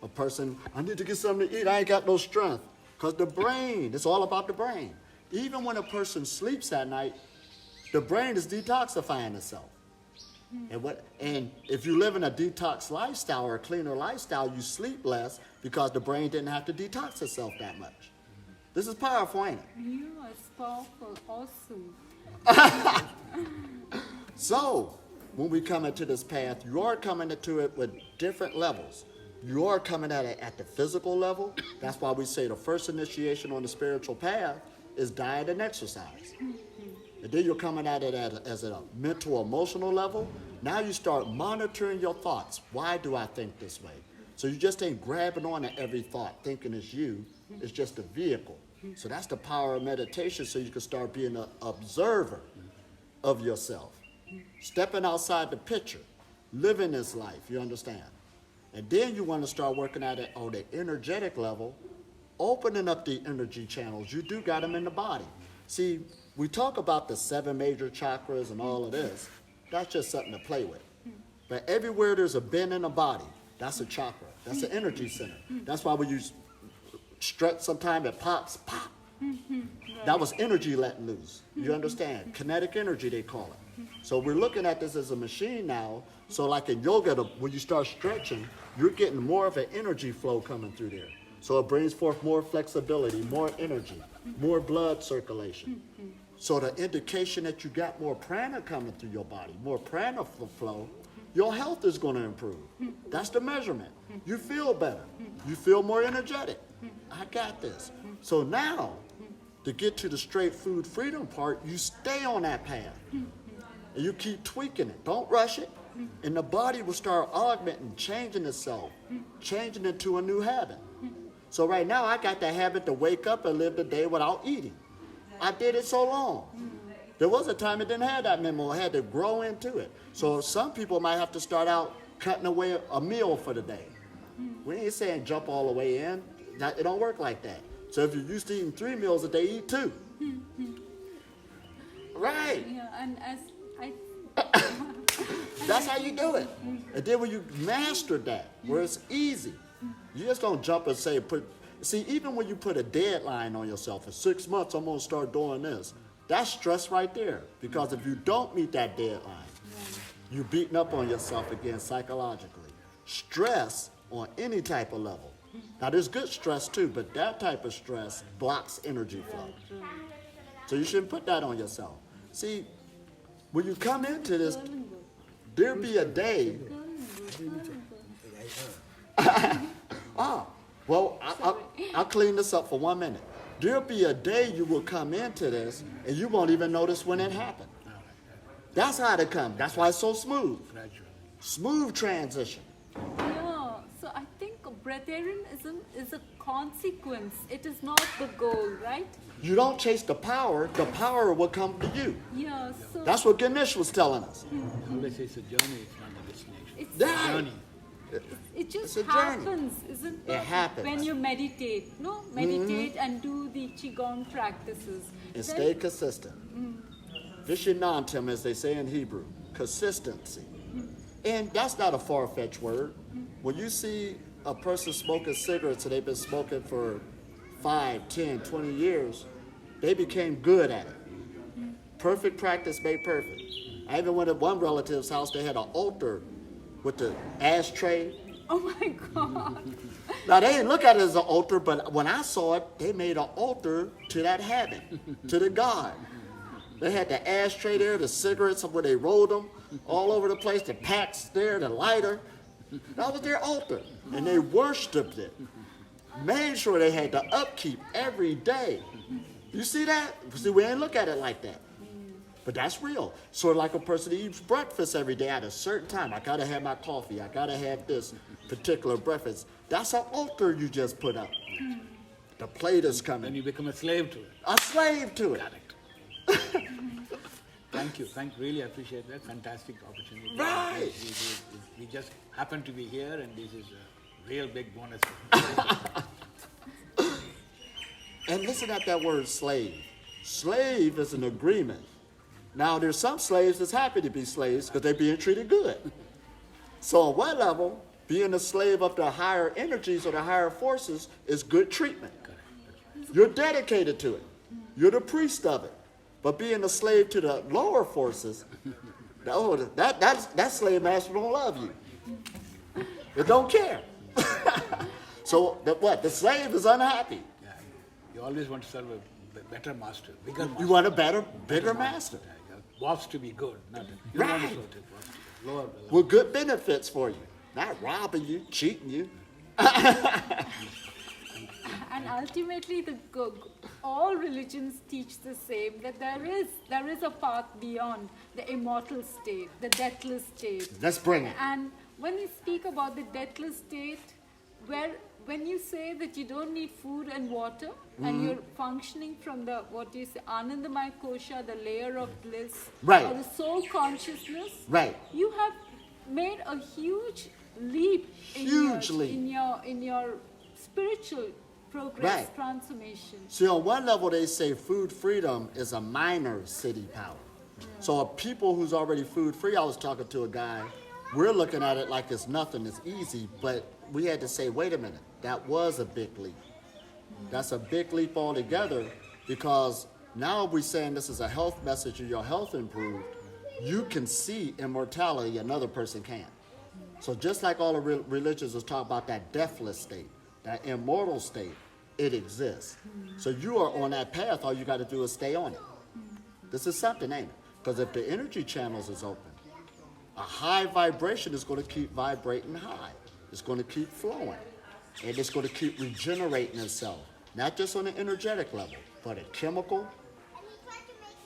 A person, I need to get something to eat, I ain't got no strength. Because the brain, it's all about the brain. Even when a person sleeps at night, the brain is detoxifying itself. And if you live in a detox lifestyle or a cleaner lifestyle, you sleep less because the brain didn't have to detox itself that much. This is powerful, ain't it? You are powerful, awesome. So, when we come into this path, you are coming into it with different levels. You are coming at it at the physical level. That's why we say the first initiation on the spiritual path is diet and exercise. And then you're coming at it as a mental, emotional level. Now you start monitoring your thoughts. Why do I think this way? So you just ain't grabbing on to every thought, thinking it's you. It's just a vehicle. So that's the power of meditation, so you can start being an observer of yourself. Stepping outside the picture, living this life, you understand? And then you want to start working at it on the energetic level, opening up the energy channels. You do got them in the body. See, we talk about the 7 major chakras and all of this. That's just something to play with. But everywhere there's a bend in the body, that's a chakra. That's an energy center. That's why when you stretch sometimes it pops, pop. That was energy letting loose. You understand? Kinetic energy, they call it. So we're looking at this as a machine now. So like in yoga, when you start stretching, you're getting more of an energy flow coming through there. So it brings forth more flexibility, more energy, more blood circulation. So the indication that you got more prana coming through your body, more prana flow, your health is going to improve. That's the measurement. You feel better. You feel more energetic. I got this. So now, to get to the straight food freedom part, you stay on that path. And you keep tweaking it. Don't rush it. And the body will start augmenting, changing itself, changing into a new habit. So right now, I got the habit to wake up and live the day without eating. I did it so long. There was a time it didn't have that memo. I had to grow into it. So some people might have to start out cutting away a meal for the day. We ain't saying jump all the way in. It don't work like that. So if you're used to eating 3 meals a day, eat 2. Right. Yeah, and as I That's how you do it. And then when you master that, where it's easy, you just don't jump and say, see, even when you put a deadline on yourself, in 6 months, I'm going to start doing this. That's stress right there. Because if you don't meet that deadline, you're beating up on yourself again psychologically. Stress on any type of level. Now, there's good stress too, but that type of stress blocks energy flow. So you shouldn't put that on yourself. See, when you come into this, there'll be a day. Well, I'll clean this up for 1 minute. There'll be a day you will come into this and you won't even notice when it happened. That's how it comes. That's why it's so smooth. Smooth transition. Yeah, so I think breatharianism is a consequence. It is not the goal, right? You don't chase the power will come to you. Yeah, so That's what Ganesh was telling us. Always it's a journey, it's not a destination. it's, Yeah. Journey. it just it's a journey. happens, isn't it? It happens. When you meditate, no? Meditate and do the Qigong practices. And Then- stay consistent. Vishinantam, as they say in Hebrew, consistency. And that's not a far-fetched word. When you see a person smoking cigarettes and they've been smoking for 5, 10, 20 years, they became good at it. Perfect practice made perfect. I even went at one relative's house, they had an altar with the ashtray. Oh my God. Now, they didn't look at it as an altar, but when I saw it, they made an altar to that habit, to the God. They had the ashtray there, the cigarettes where they rolled them all over the place, the packs there, the lighter. That was their altar. And they worshiped it. Made sure they had the upkeep every day. You see that? See, we ain't look at it like that. But that's real. Sort of like a person who eats breakfast every day at a certain time. I gotta have my coffee. I gotta have this particular breakfast. That's an altar you just put up. The plate is Then coming. you become a slave to it. A slave to it. Correct. Thank you. Really appreciate that. Fantastic opportunity. Right. We just happen to be here, and this is a real big bonus. And listen at that word slave. Slave is an agreement. Now, there's some slaves that's happy to be slaves because they're being treated good. So on one level, being a slave of the higher energies or the higher forces is good treatment. You're dedicated to it. You're the priest of it. But being a slave to the lower forces, that slave master don't love you. It don't care. So the slave is unhappy. Yeah, you always want to serve a better master, bigger master. You want a bigger master. Yeah, your boss to be good, not you Right. don't want to serve the boss to be lower. With good benefits for you. Not robbing you, cheating you. And ultimately, all religions teach the same, that there is a path beyond the immortal state, the deathless state. Let's bring it. And when we speak about the deathless state, when you say that you don't need food and water, and you're functioning from the, what do you say, Anandamaya Kosha, the layer of bliss, Right. or the soul consciousness, Right. you have made a huge leap Huge leap. in your spiritual progress, Right. transformation. See, on one level, they say food freedom is a minor city power. So a people who's already food free, I was talking to a guy, we're looking at it like it's nothing, it's easy, but we had to say, wait a minute, that was a big leap. That's a big leap altogether, because now we're saying this is a health message and your health improved. You can see immortality, another person can't. So just like all the religions was talking about that deathless state, that immortal state, it exists. So you are on that path, all you got to do is stay on it. This is something, ain't it? Because if the energy channels is open, a high vibration is going to keep vibrating high. It's going to keep flowing. And it's going to keep regenerating itself. Not just on an energetic level, but a chemical,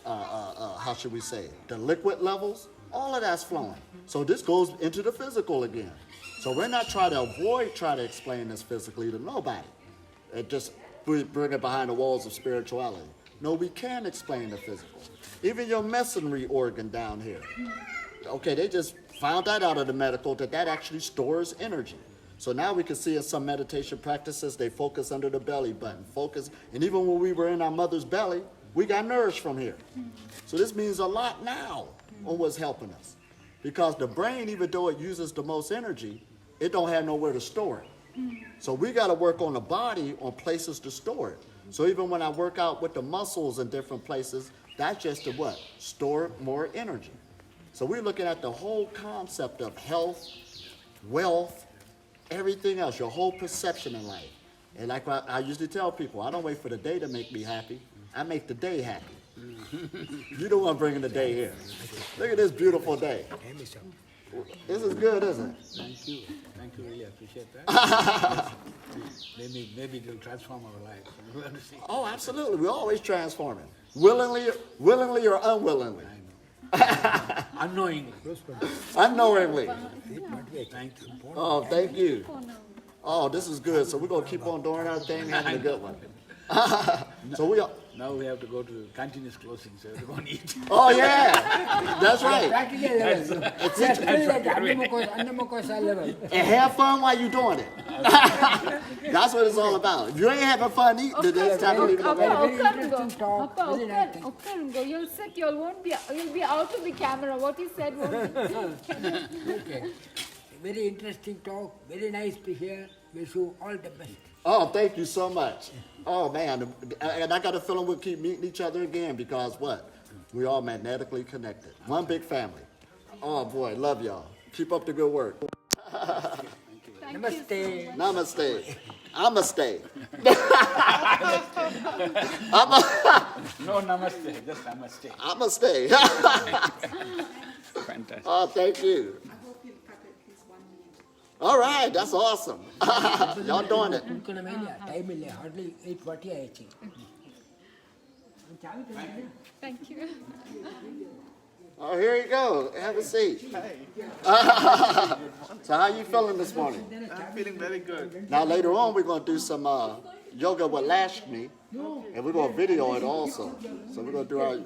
how should we say, the liquid levels, all of that's flowing. So this goes into the physical again. So we're not trying to explain this physically to nobody. And just bring it behind the walls of spirituality. No, we can explain the physical. Even your masonry organ down here. Okay, they just found that out of the medical, that actually stores energy. So now we can see in some meditation practices, they focus under the belly button, and even when we were in our mother's belly, we got nourished from here. So this means a lot now on what's helping us. Because the brain, even though it uses the most energy, it don't have nowhere to store it. So we got to work on the body, on places to store it. So even when I work out with the muscles in different places, that's just to what? Store more energy. So we're looking at the whole concept of health, wealth, everything else, your whole perception in life. And like I usually tell people, I don't wait for the day to make me happy. I make the day happy. You're the one bringing the day here. Look at this beautiful day. This is good, isn't it? Thank you. Thank you, really appreciate that. maybe it will transform our lives. We'll have to see. Oh, absolutely. We're always transforming. Willingly or unwillingly. Unknowingly. Unknowingly. Thank you. Oh, thank you. Oh, this is good. So we're going to keep on doing our thing, having a good one. So now we have to go to continuous closing, so everyone eat. Oh, yeah. That's right. Practical level. Annamukosa level. And have fun while you're doing it. That's what it's all about. If you ain't having fun eating, then it's time to leave it alone. You'll be out of the camera. What you said won't be. Okay. Very interesting talk. Very nice to hear. Wish you all the best. Oh, thank you so much. Oh, man. And I got a feeling we'll keep meeting each other again because what? We're all magnetically connected. One big family. Oh, boy. Love y'all. Keep up the good work. Namaste. Namaste. I'ma stay. No namaste, just namaste. I'ma stay. Fantastic. Oh, thank you. All right, that's awesome. Y'all doing it. Time ಇಲ್ಲ hardly 8:40 ಆಯ್ತು. Thank you. Oh, here you go. Have a seat. So how you feeling this morning? I'm feeling very good. Now later on we're going to do some yoga with Lakshmi, and we're going to video it also. So we're going to do our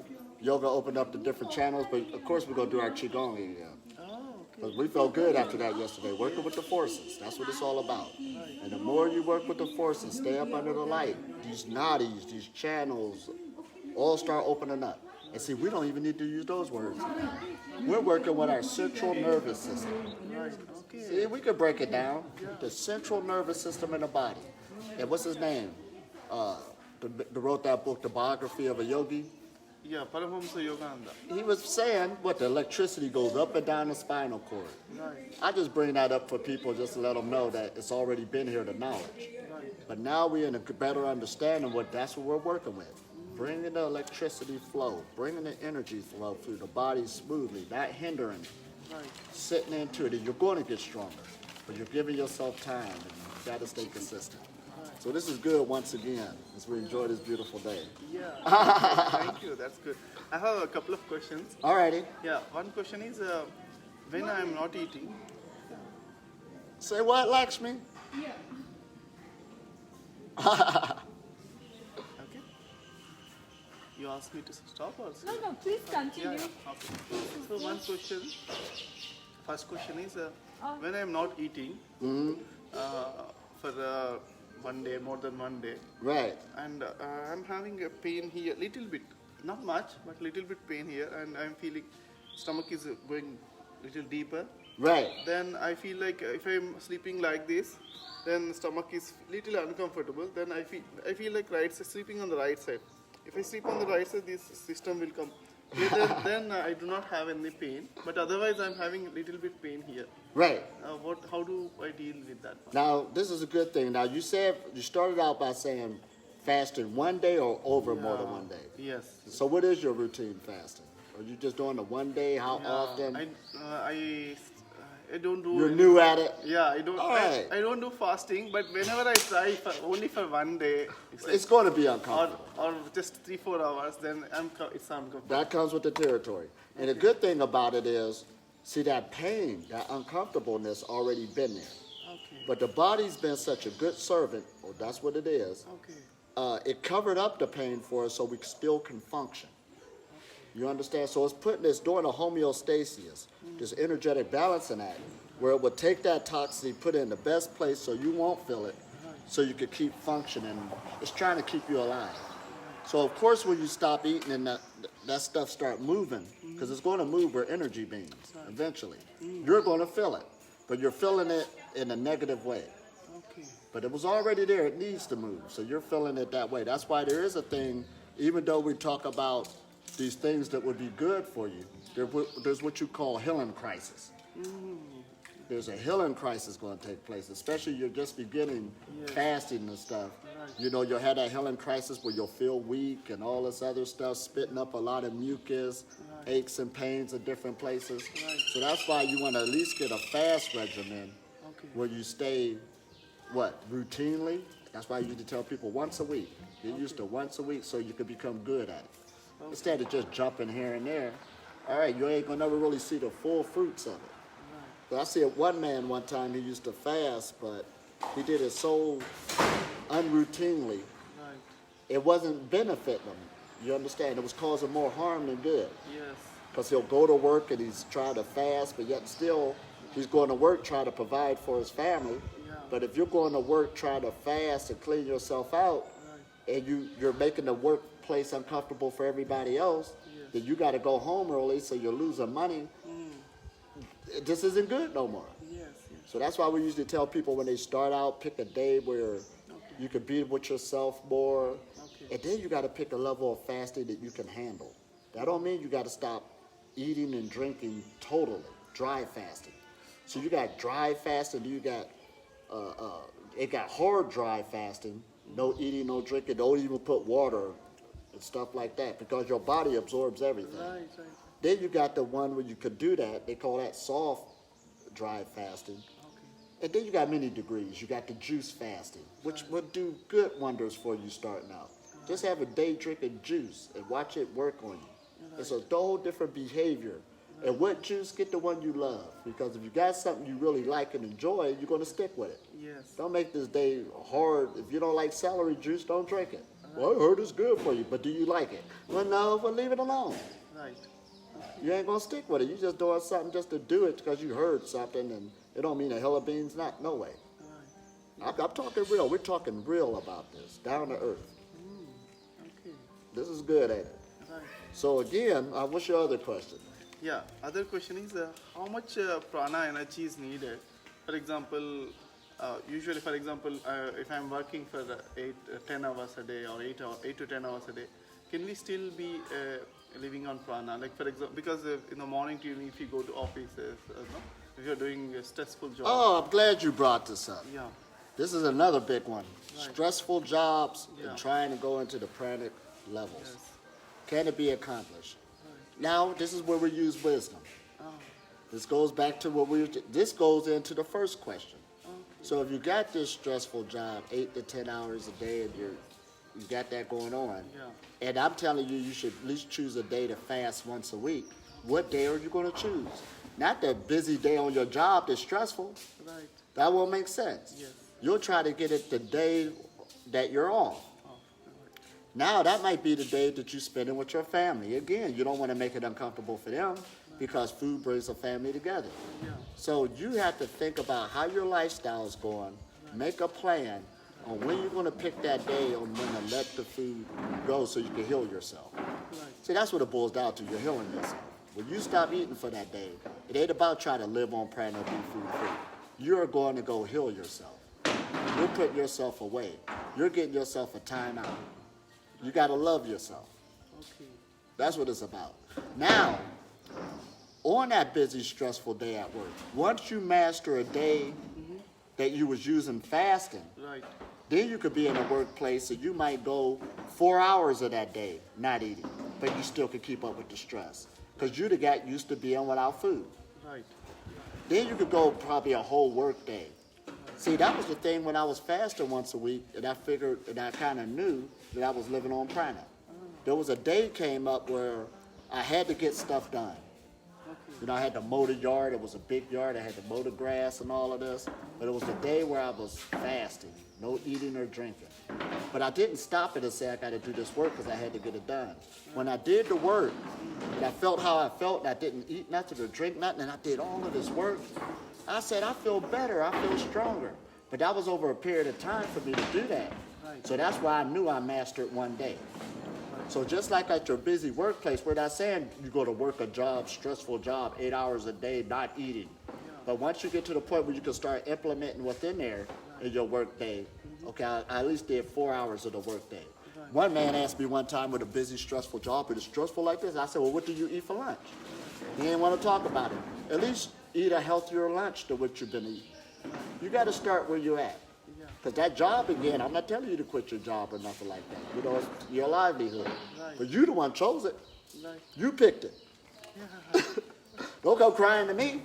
yoga, open up the different channels, but of course we're going to do our Qigong again. Because we felt good after that yesterday, working with the forces. That's what it's all about. And the more you work with the forces, stay up under the light, these nadis, these channels, all start opening up. And see, we don't even need to use those words. We're working with our central nervous system. See, we could break it down. The central nervous system in the body. And what's his name? That wrote that book, The Biography of a Yogi. Yeah, Paramahamsa Yogananda. He was saying what the electricity goes up and down the spinal cord. I just bring that up for people just to let them know that it's already been here, the knowledge. But now we're in a better understanding that's what we're working with. Bringing the electricity flow, bringing the energy flow through the body smoothly, not hindering it. Sitting into it, and you're going to get stronger. But you're giving yourself time, and you got to stay consistent. So this is good once again, as we enjoy this beautiful day. Yeah, thank you, that's good. I have a couple of questions. Alrighty. Yeah, one question is, when I am not eating, Say what, Lakshmi? okay? You asked me to stop or No, please continue. Yeah, okay. So one question, first question is, when I am not eating for 1 day, more than 1 day, Right. and I'm having a pain here, little bit, not much, but little bit pain here, and I'm feeling stomach is going little deeper. Right. Then I feel like if I'm sleeping like this, then stomach is little uncomfortable. Then I feel like sleeping on the right side. If I sleep on the right side, this system will come. Then I do not have any pain, but otherwise I'm having a little bit pain here. Right. How do I deal with that one? Now, this is a good thing. Now, you started out by saying fasting one day or over more than Yeah. one day? Yes. So what is your routine fasting? Are you just doing the one day? How often? I don't do. You're new at it? Yeah, I don't. All right. I don't do fasting, but whenever I try only for one day, It's going to be or uncomfortable. just 3-4 hours, then it's uncomfortable. That comes with the territory. And the good thing about it is, see, that pain, that uncomfortableness already been there. Okay. But the body's been such a good servant, or that's what it is. Okay. It covered up the pain for us so we still can function. You understand? So it's doing a homeostasis, this energetic balancing act, where it would take that toxicity, put it in the best place so you won't feel it, so you could keep functioning. It's trying to keep you alive. So of course when you stop eating and that stuff start moving, because it's going to move where energy beams eventually. You're going to feel it, but you're feeling it in a negative way. Okay. But it was already there, it needs to move, so you're feeling it that way. That's why there is a thing, even though we talk about these things that would be good for you, there's what you call healing crisis. There's a healing crisis going to take place, especially you're just beginning fasting and stuff. You know, you'll have that healing crisis where you'll feel weak and all this other stuff, spitting up a lot of mucus, aches and pains in different places. So that's why you want to at least get a fast regimen where you stay, routinely? That's why I used to tell people once a week. Get used to once a week so you can become good at it. Instead of just jumping here and there, all right, you ain't gonna never really see the full fruits of it. But I see one man one time, he used to fast, but he did it so unroutinely, it wasn't benefiting him. You understand? It was causing more harm than good. Yes. Because he'll go to work and he's trying to fast, but yet still he's going to work trying to provide for his family. But if you're going to work trying to fast and clean yourself out, and you're making the workplace uncomfortable for everybody else, then you got to go home early, so you're losing money. This isn't good no more. Yes. So that's why we usually tell people when they start out, pick a day where you can be with yourself more, and then you got to pick a level of fasting that you can handle. That don't mean you got to stop eating and drinking totally, dry fasting. So you got dry fasting, you got it got hard dry fasting, no eating, no drinking, don't even put water and stuff like that, because your body absorbs everything. Right. Then you got the one where you could do that, they call that soft dry fasting. And then you got many degrees. You got the juice fasting, which would do good wonders for you starting out. Just have a day drinking juice and watch it work on you. It's a whole different behavior. And what juice? Get the one you love. Because if you got something you really like and enjoy, you're going to stick with it. Yes. Don't make this day hard. If you don't like celery juice, don't drink it. Well, I heard it's good for you, but do you like it? Well, no, but leave it alone. Right. You ain't going to stick with it. You're just doing something just to do it because you heard something, and it don't mean a hill of beans, not, no way. I'm talking real. We're talking real about this, down to earth. Okay. This is good, ain't it? Right. So again, what's your other question? Yeah. Other question is how much prana energy is needed? For example, usually, for example, if I'm working for 10 hours a day or 8 to 10 hours a day, can we still be living on prana? Like for example, because in the morning to evening, if you go to offices, if you're doing a stressful job. Oh, I'm glad you brought this up. Yeah. This is another big one. Right. Stressful jobs Yeah. and trying to go into the pranic levels. Yes. Can it be accomplished? Now, this is where we use wisdom. Oh. This goes back to this goes into the first question. Okay. So if you got this stressful job, 8 to 10 hours a day, and you got that going on, Yeah. and I'm telling you, you should at least choose a day to fast once a week. What day are you going to choose? Not the busy day on your job that's stressful. Right. That won't make sense. Yes. You'll try to get it the day that you're off. Oh. Now, that might be the day that you're spending with your family. Again, you don't want to make it uncomfortable for them because food brings a family together. Yeah. So you have to think about how your lifestyle is going, make a plan on when you're going to pick that day on when to let the food go so you can heal yourself. Right. See, that's what it boils down to. You're healing yourself. When you stop eating for that day, it ain't about trying to live on prana or be food free. You're going to go heal yourself. You're putting yourself away. You're getting yourself a timeout. You got to love yourself. Okay. That's what it's about. Now, on that busy, stressful day at work, once you master a day that you was using fasting, Right. Then you could be in a workplace and you might go 4 hours of that day not eating, but you still could keep up with the stress because you got used to being without food. Right. Then you could go probably a whole work day. See, that was the thing when I was fasting once a week, and I figured, and I kind of knew that I was living on Prana. There was a day came up where I had to get stuff done. You know, I had to mow the yard. It was a big yard. I had to mow the grass and all of this. But it was the day where I was fasting, no eating or drinking. But I didn't stop it and say I got to do this work because I had to get it done. When I did the work, and I felt how I felt, and I didn't eat nothing or drink nothing, and I did all of this work, I said, I feel better. I feel stronger. But that was over a period of time for me to do that. So that's why I knew I mastered one day. So just like at your busy workplace, we're not saying you go to work a job, stressful job, 8 hours a day, not eating. But once you get to the point where you can start implementing what's in there in your work day, okay, I at least did 4 hours of the work day. One man asked me one time with a busy, stressful job, but it's stressful like this. I said, well, what do you eat for lunch? He didn't want to talk about it. At least eat a healthier lunch than what you've been eating. You got to start where you're at. Because that job, again, I'm not telling you to quit your job or nothing like that. You know, it's your livelihood. Right. But you the one chose it. Right. You picked it. Don't go crying to me.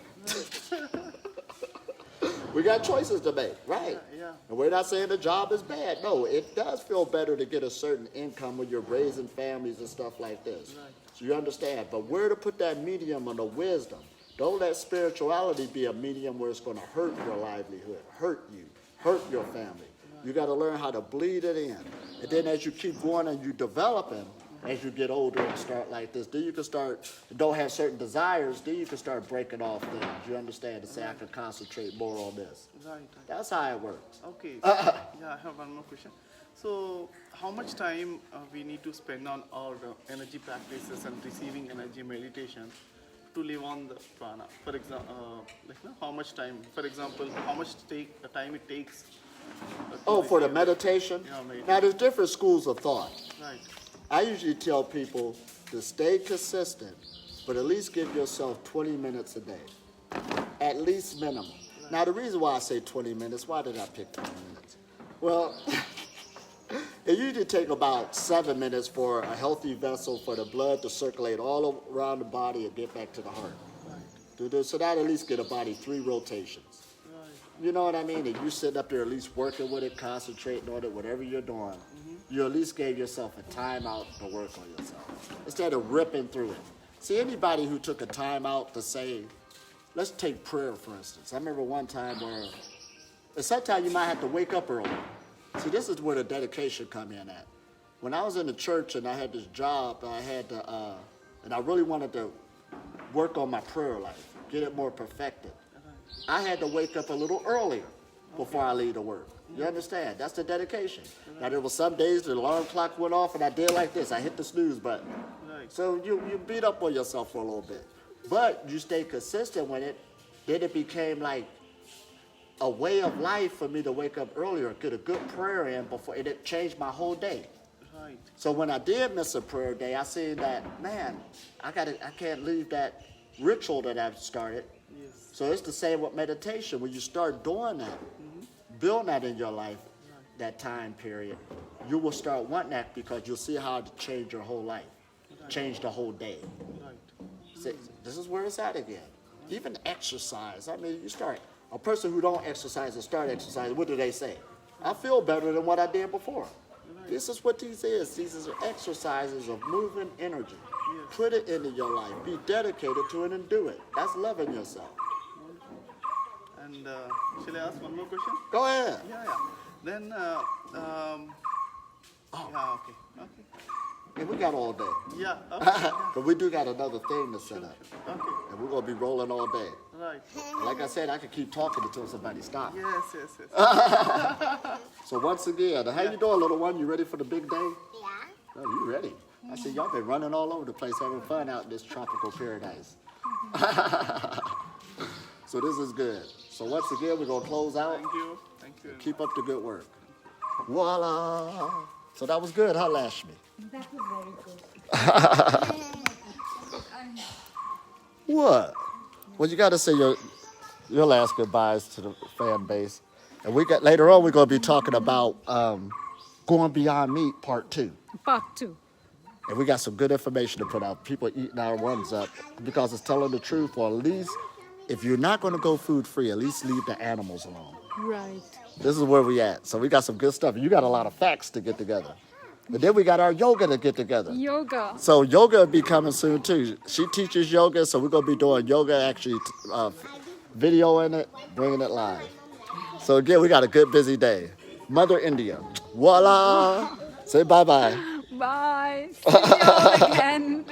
We got choices to make, right? Yeah. And we're not saying the job is bad. No, it does feel better to get a certain income when you're raising families and stuff like this. Right. So you understand. But where to put that medium on the wisdom? Don't let spirituality be a medium where it's going to hurt your livelihood, hurt you, hurt your family. You got to learn how to bleed it in. And then as you keep going and you developing, as you get older and start like this, then you can start, don't have certain desires, then you can start breaking off things. You understand? To say, I can concentrate more on this. Right. That's how it works. Okay. Yeah, I have one more question. So, how much time we need to spend on our energy practices and receiving energy meditation to live on the prana? For example, how much time? For example, how much time it takes? Oh, for the meditation? Yeah, meditation. Now, there's different schools of thought. Right. I usually tell people to stay consistent, but at least give yourself 20 minutes a day. At least minimum. Right. Now, the reason why I say 20 minutes, why did I pick 20 minutes? Well, it usually takes about 7 minutes for a healthy vessel for the blood to circulate all around the body and get back to the heart. Right. So that at least get a body 3 rotations. Right. You know what I mean? And you sitting up there at least working with it, concentrating on it, whatever you're doing. You at least gave yourself a time out to work on yourself instead of ripping through it. See, anybody who took a time out to say, let's take prayer, for instance. I remember one time where, and sometimes you might have to wake up early. See, this is where the dedication come in at. When I was in the church and I had this job, I had to, and I really wanted to work on my prayer life, get it more perfected. I had to wake up a little earlier before I leave to work. You understand? That's the dedication. Now, there were some days the alarm clock went off and I did like this. I hit the snooze button. Right. So you beat up on yourself for a little bit. But you stay consistent with it. Then it became like a way of life for me to wake up earlier, get a good prayer in before, and it changed my whole day. Right. So when I did miss a prayer day, I seen that, man, I can't leave that ritual that I've started. Yes. So it's the same with meditation. When you start doing that, build that in your life, that time period, you will start wanting that because you'll see how to change your whole life, change the whole day. See, this is where it's at again. Even exercise. I mean, you start, a person who don't exercise and start exercising, what do they say? I feel better than what I did before. This is what these is. These are exercises of moving energy. Put it into your life. Be dedicated to it and do it. That's loving yourself. And shall I ask one more question? Go ahead. Yeah. Then, yeah, okay. Yeah, we got all day. Yeah, okay. But we do got another thing to set up. Okay. And we're going to be rolling all day. Right. Like I said, I could keep talking until somebody stops. Yes. So once again, how you doing, little one? You ready for the big day? Yeah. Oh, you ready? I see y'all been running all over the place having fun out in this tropical paradise. So this is good. So once again, we're going to close out. Thank you. Keep up the good work. Voila. So that was good, huh, Lakshmi? That was very good. What? Well, you got to say your last goodbyes to the fan base. And later on, we're going to be talking about going beyond meat, part 2. Part 2. And we got some good information to put out. People eating our ones up because it's telling the truth, or at least if you're not going to go food free, at least leave the animals alone. Right. This is where we at. So we got some good stuff. You got a lot of facts to get together. And then we got our yoga to get together. Yoga. So yoga will be coming soon too. She teaches yoga, so we're going to be doing yoga, actually videoing it, bringing it live. So again, we got a good busy day. Mother India. Voila. Say bye-bye. Bye. See you all again.